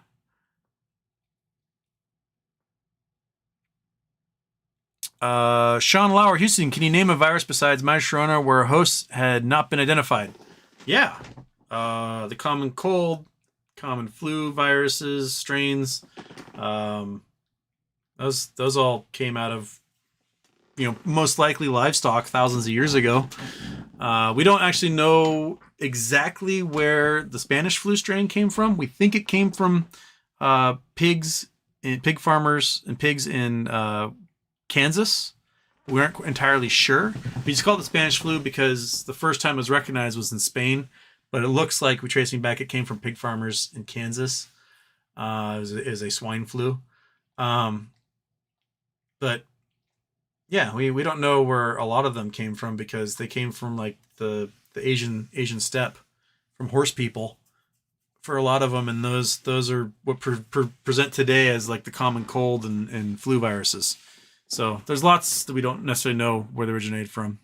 Sean Lauer, Houston, can you name a virus besides mycorona where a host had not been identified? Yeah. The common cold, common flu viruses, strains. Those all came out of, most likely livestock thousands of years ago. We don't actually know exactly where the Spanish flu strain came from. We think it came from pigs and pig farmers and pigs in Kansas. We aren't entirely sure. We just call it the Spanish flu because the first time it was recognized was in Spain, but it looks like we're tracing back it came from pig farmers in Kansas. It was a swine flu. But yeah, we don't know where a lot of them came from because they came from like the Asian steppe, from horse people for a lot of them, and those are what present today as like the common cold and flu viruses. So there's lots that we don't necessarily know where they originated from.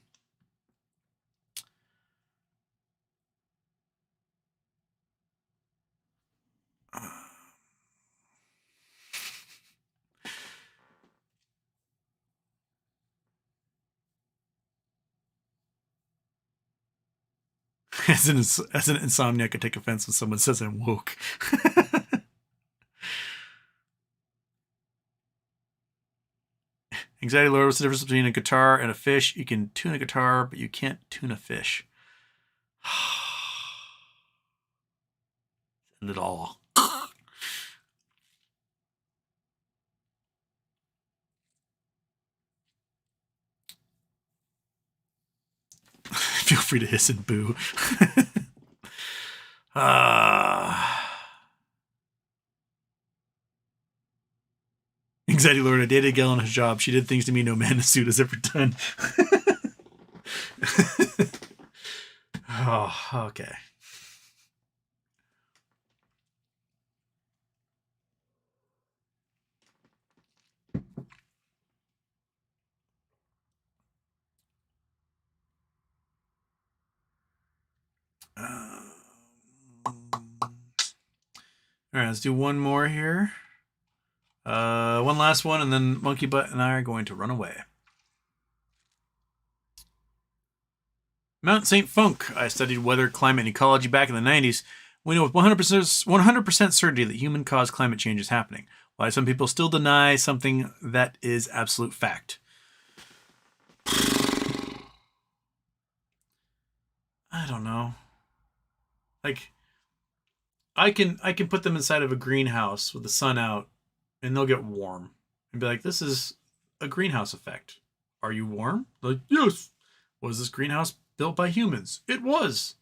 As an insomniac, I could take offense when someone says I'm woke. Anxiety Lord, what's the difference between a guitar and a fish? You can tune a guitar, but you can't tune a fish. End it all. Feel free to hiss and boo. Anxiety Lord, I dated a gal on his job. She did things to me no man in a suit has ever done. Oh, okay. All right, let's do one more here. One last one, and then Monkey Butt and I are going to run away. Mount St. Funk. I studied weather, climate, and ecology back in the 90s. We know with 100% certainty that human-caused climate change is happening. Why some people still deny something that is absolute fact. I don't know. Like, I can put them inside of a greenhouse with the sun out, and they'll get warm. And be like, this is a greenhouse effect. Are you warm? Like, yes. Was this greenhouse built by humans? It was.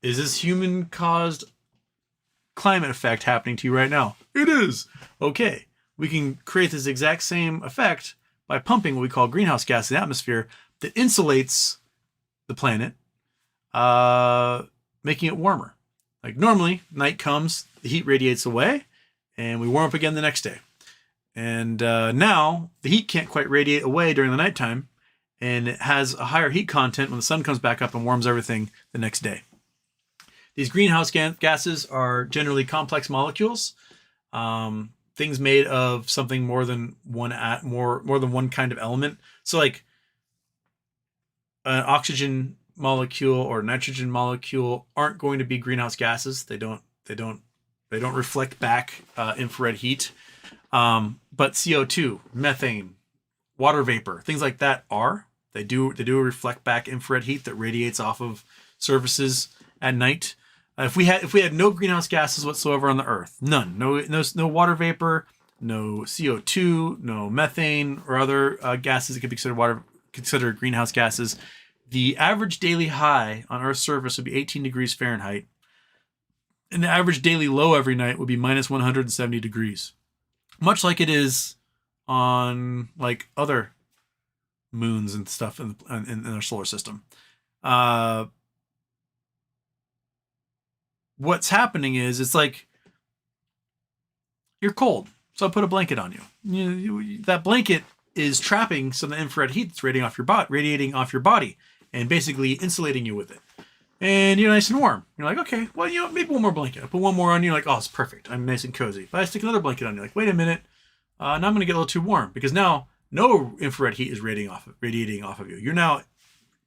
Is this human-caused climate effect happening to you right now? It is. Okay. We can create this exact same effect by pumping what we call greenhouse gas in the atmosphere that insulates the planet, making it warmer. Like normally, night comes, the heat radiates away, and we warm up again the next day. And now, the heat can't quite radiate away during the nighttime, and it has a higher heat content when the sun comes back up and warms everything the next day. These greenhouse gases are generally complex molecules, things made of something more than one kind of element. So like an oxygen molecule or nitrogen molecule aren't going to be greenhouse gases. They don't reflect back infrared heat. But CO2, methane, water vapor, things like that are. They do reflect back infrared heat that radiates off of surfaces at night. If we had no greenhouse gases whatsoever on the Earth, none, no water vapor, no CO2, no methane or other gases that could be considered greenhouse gases, the average daily high on Earth's surface would be 18 degrees Fahrenheit, and the average daily low every night would be minus 170 degrees, much like it is on like other moons and stuff in our solar system. What's happening is it's like you're cold, so I put a blanket on you. That blanket is trapping some of the infrared heat that's radiating off your body, and basically insulating you with it. And you're nice and warm. You're like, okay, well, maybe one more blanket. I put one more on you, like, oh, it's perfect. I'm nice and cozy. But I stick another blanket on you, like, wait a minute. Now I'm going to get a little too warm because now no infrared heat is radiating off of you. You're now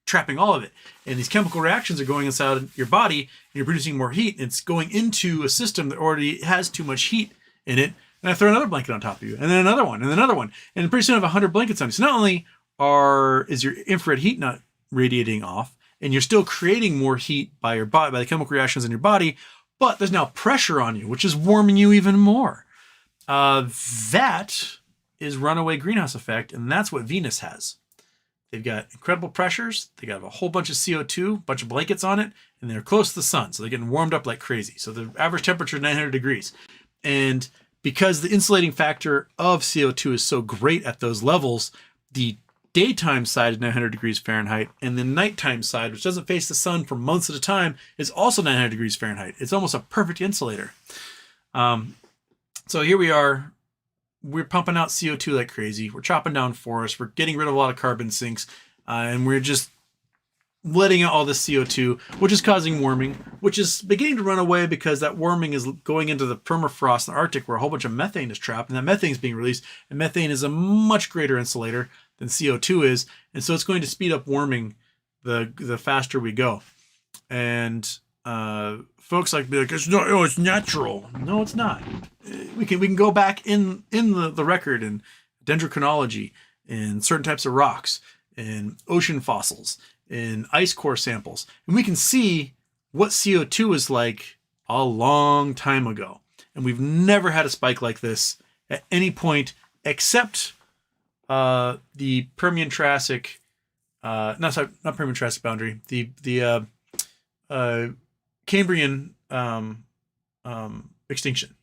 trapping all of it. And these chemical reactions are going inside your body, and you're producing more heat. And it's going into a system that already has too much heat in it. And I throw another blanket on top of you, and then another one, and then another one. And pretty soon I have 100 blankets on you. So not only is your infrared heat not radiating off, and you're still creating more heat by your body, by the chemical reactions in your body, but there's now pressure on you, which is warming you even more. That is runaway greenhouse effect, and that's what Venus has. They've got incredible pressures. They got a whole bunch of CO2, a bunch of blankets on it, and they're close to the sun, so they're getting warmed up like crazy. So the average temperature is 900 degrees. And because the insulating factor of CO2 is so great at those levels, the daytime side is 900 degrees Fahrenheit, and the nighttime side, which doesn't face the sun for months at a time, is also 900 degrees Fahrenheit. It's almost a perfect insulator. So here we are. We're pumping out CO2 like crazy. We're chopping down forests. We're getting rid of a lot of carbon sinks, and we're just letting out all this CO2, which is causing warming, which is beginning to run away because that warming is going into the permafrost in the Arctic, where a whole bunch of methane is trapped, and that methane is being released. And methane is a much greater insulator than CO2 is, and so it's going to speed up warming the faster we go. And folks like be like, it's natural. No, it's not. We can go back in the record and dendrochronology and certain types of rocks and ocean fossils and ice core samples, and we can see what CO2 is like a long time ago. And we've never had a spike like this at any point except the Permian-Triassic, not Permian-Triassic boundary, the Cambrian extinction.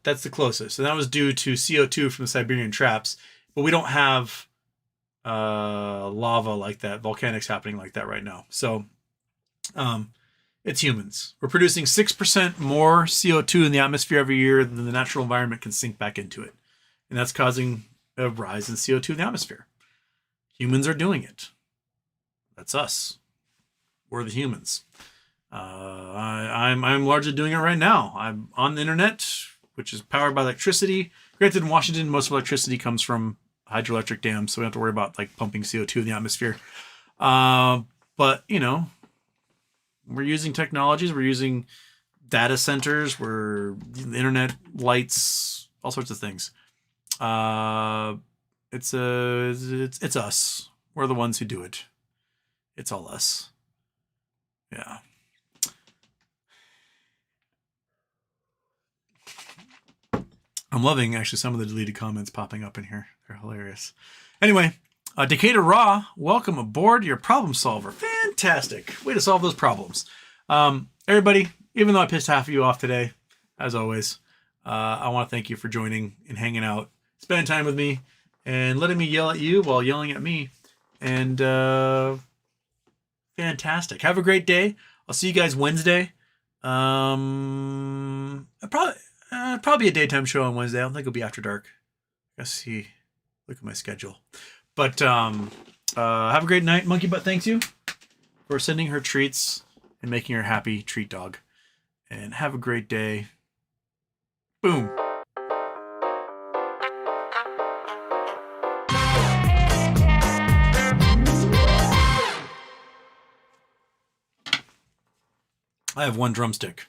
That's the closest, and that was due to CO2 from the Siberian traps. But we don't have lava like that, volcanics happening like that right now. So it's humans. We're producing 6% more CO2 in the atmosphere every year than the natural environment can sink back into it, and that's causing a rise in CO2 in the atmosphere. Humans are doing it. That's us. We're the humans. I'm largely doing it right now. I'm on the internet, which is powered by electricity. Granted, in Washington, most of electricity comes from hydroelectric dams, so we don't have to worry about like pumping CO2 in the atmosphere. But you know, we're using technologies. We're using data centers. We're the internet, lights, all sorts of things. It's us. We're the ones who do it. It's all us. Yeah. I'm loving actually some of the deleted comments popping up in here. They're hilarious. Anyway, Decatur Raw, welcome aboard. You're a problem solver. Fantastic. Way to solve those problems. Everybody, even though I pissed half of you off today, as always, I want to thank you for joining and hanging out, spending time with me, and letting me yell at you while yelling at me. And fantastic. Have a great day. I'll see you guys Wednesday. Probably a daytime show on Wednesday. I don't think it'll be after dark. Let's see. Look at my schedule. But have a great night. Monkey Butt thanks you for sending her treats and making her happy treat dog. And have a great day. Boom. I have one drumstick.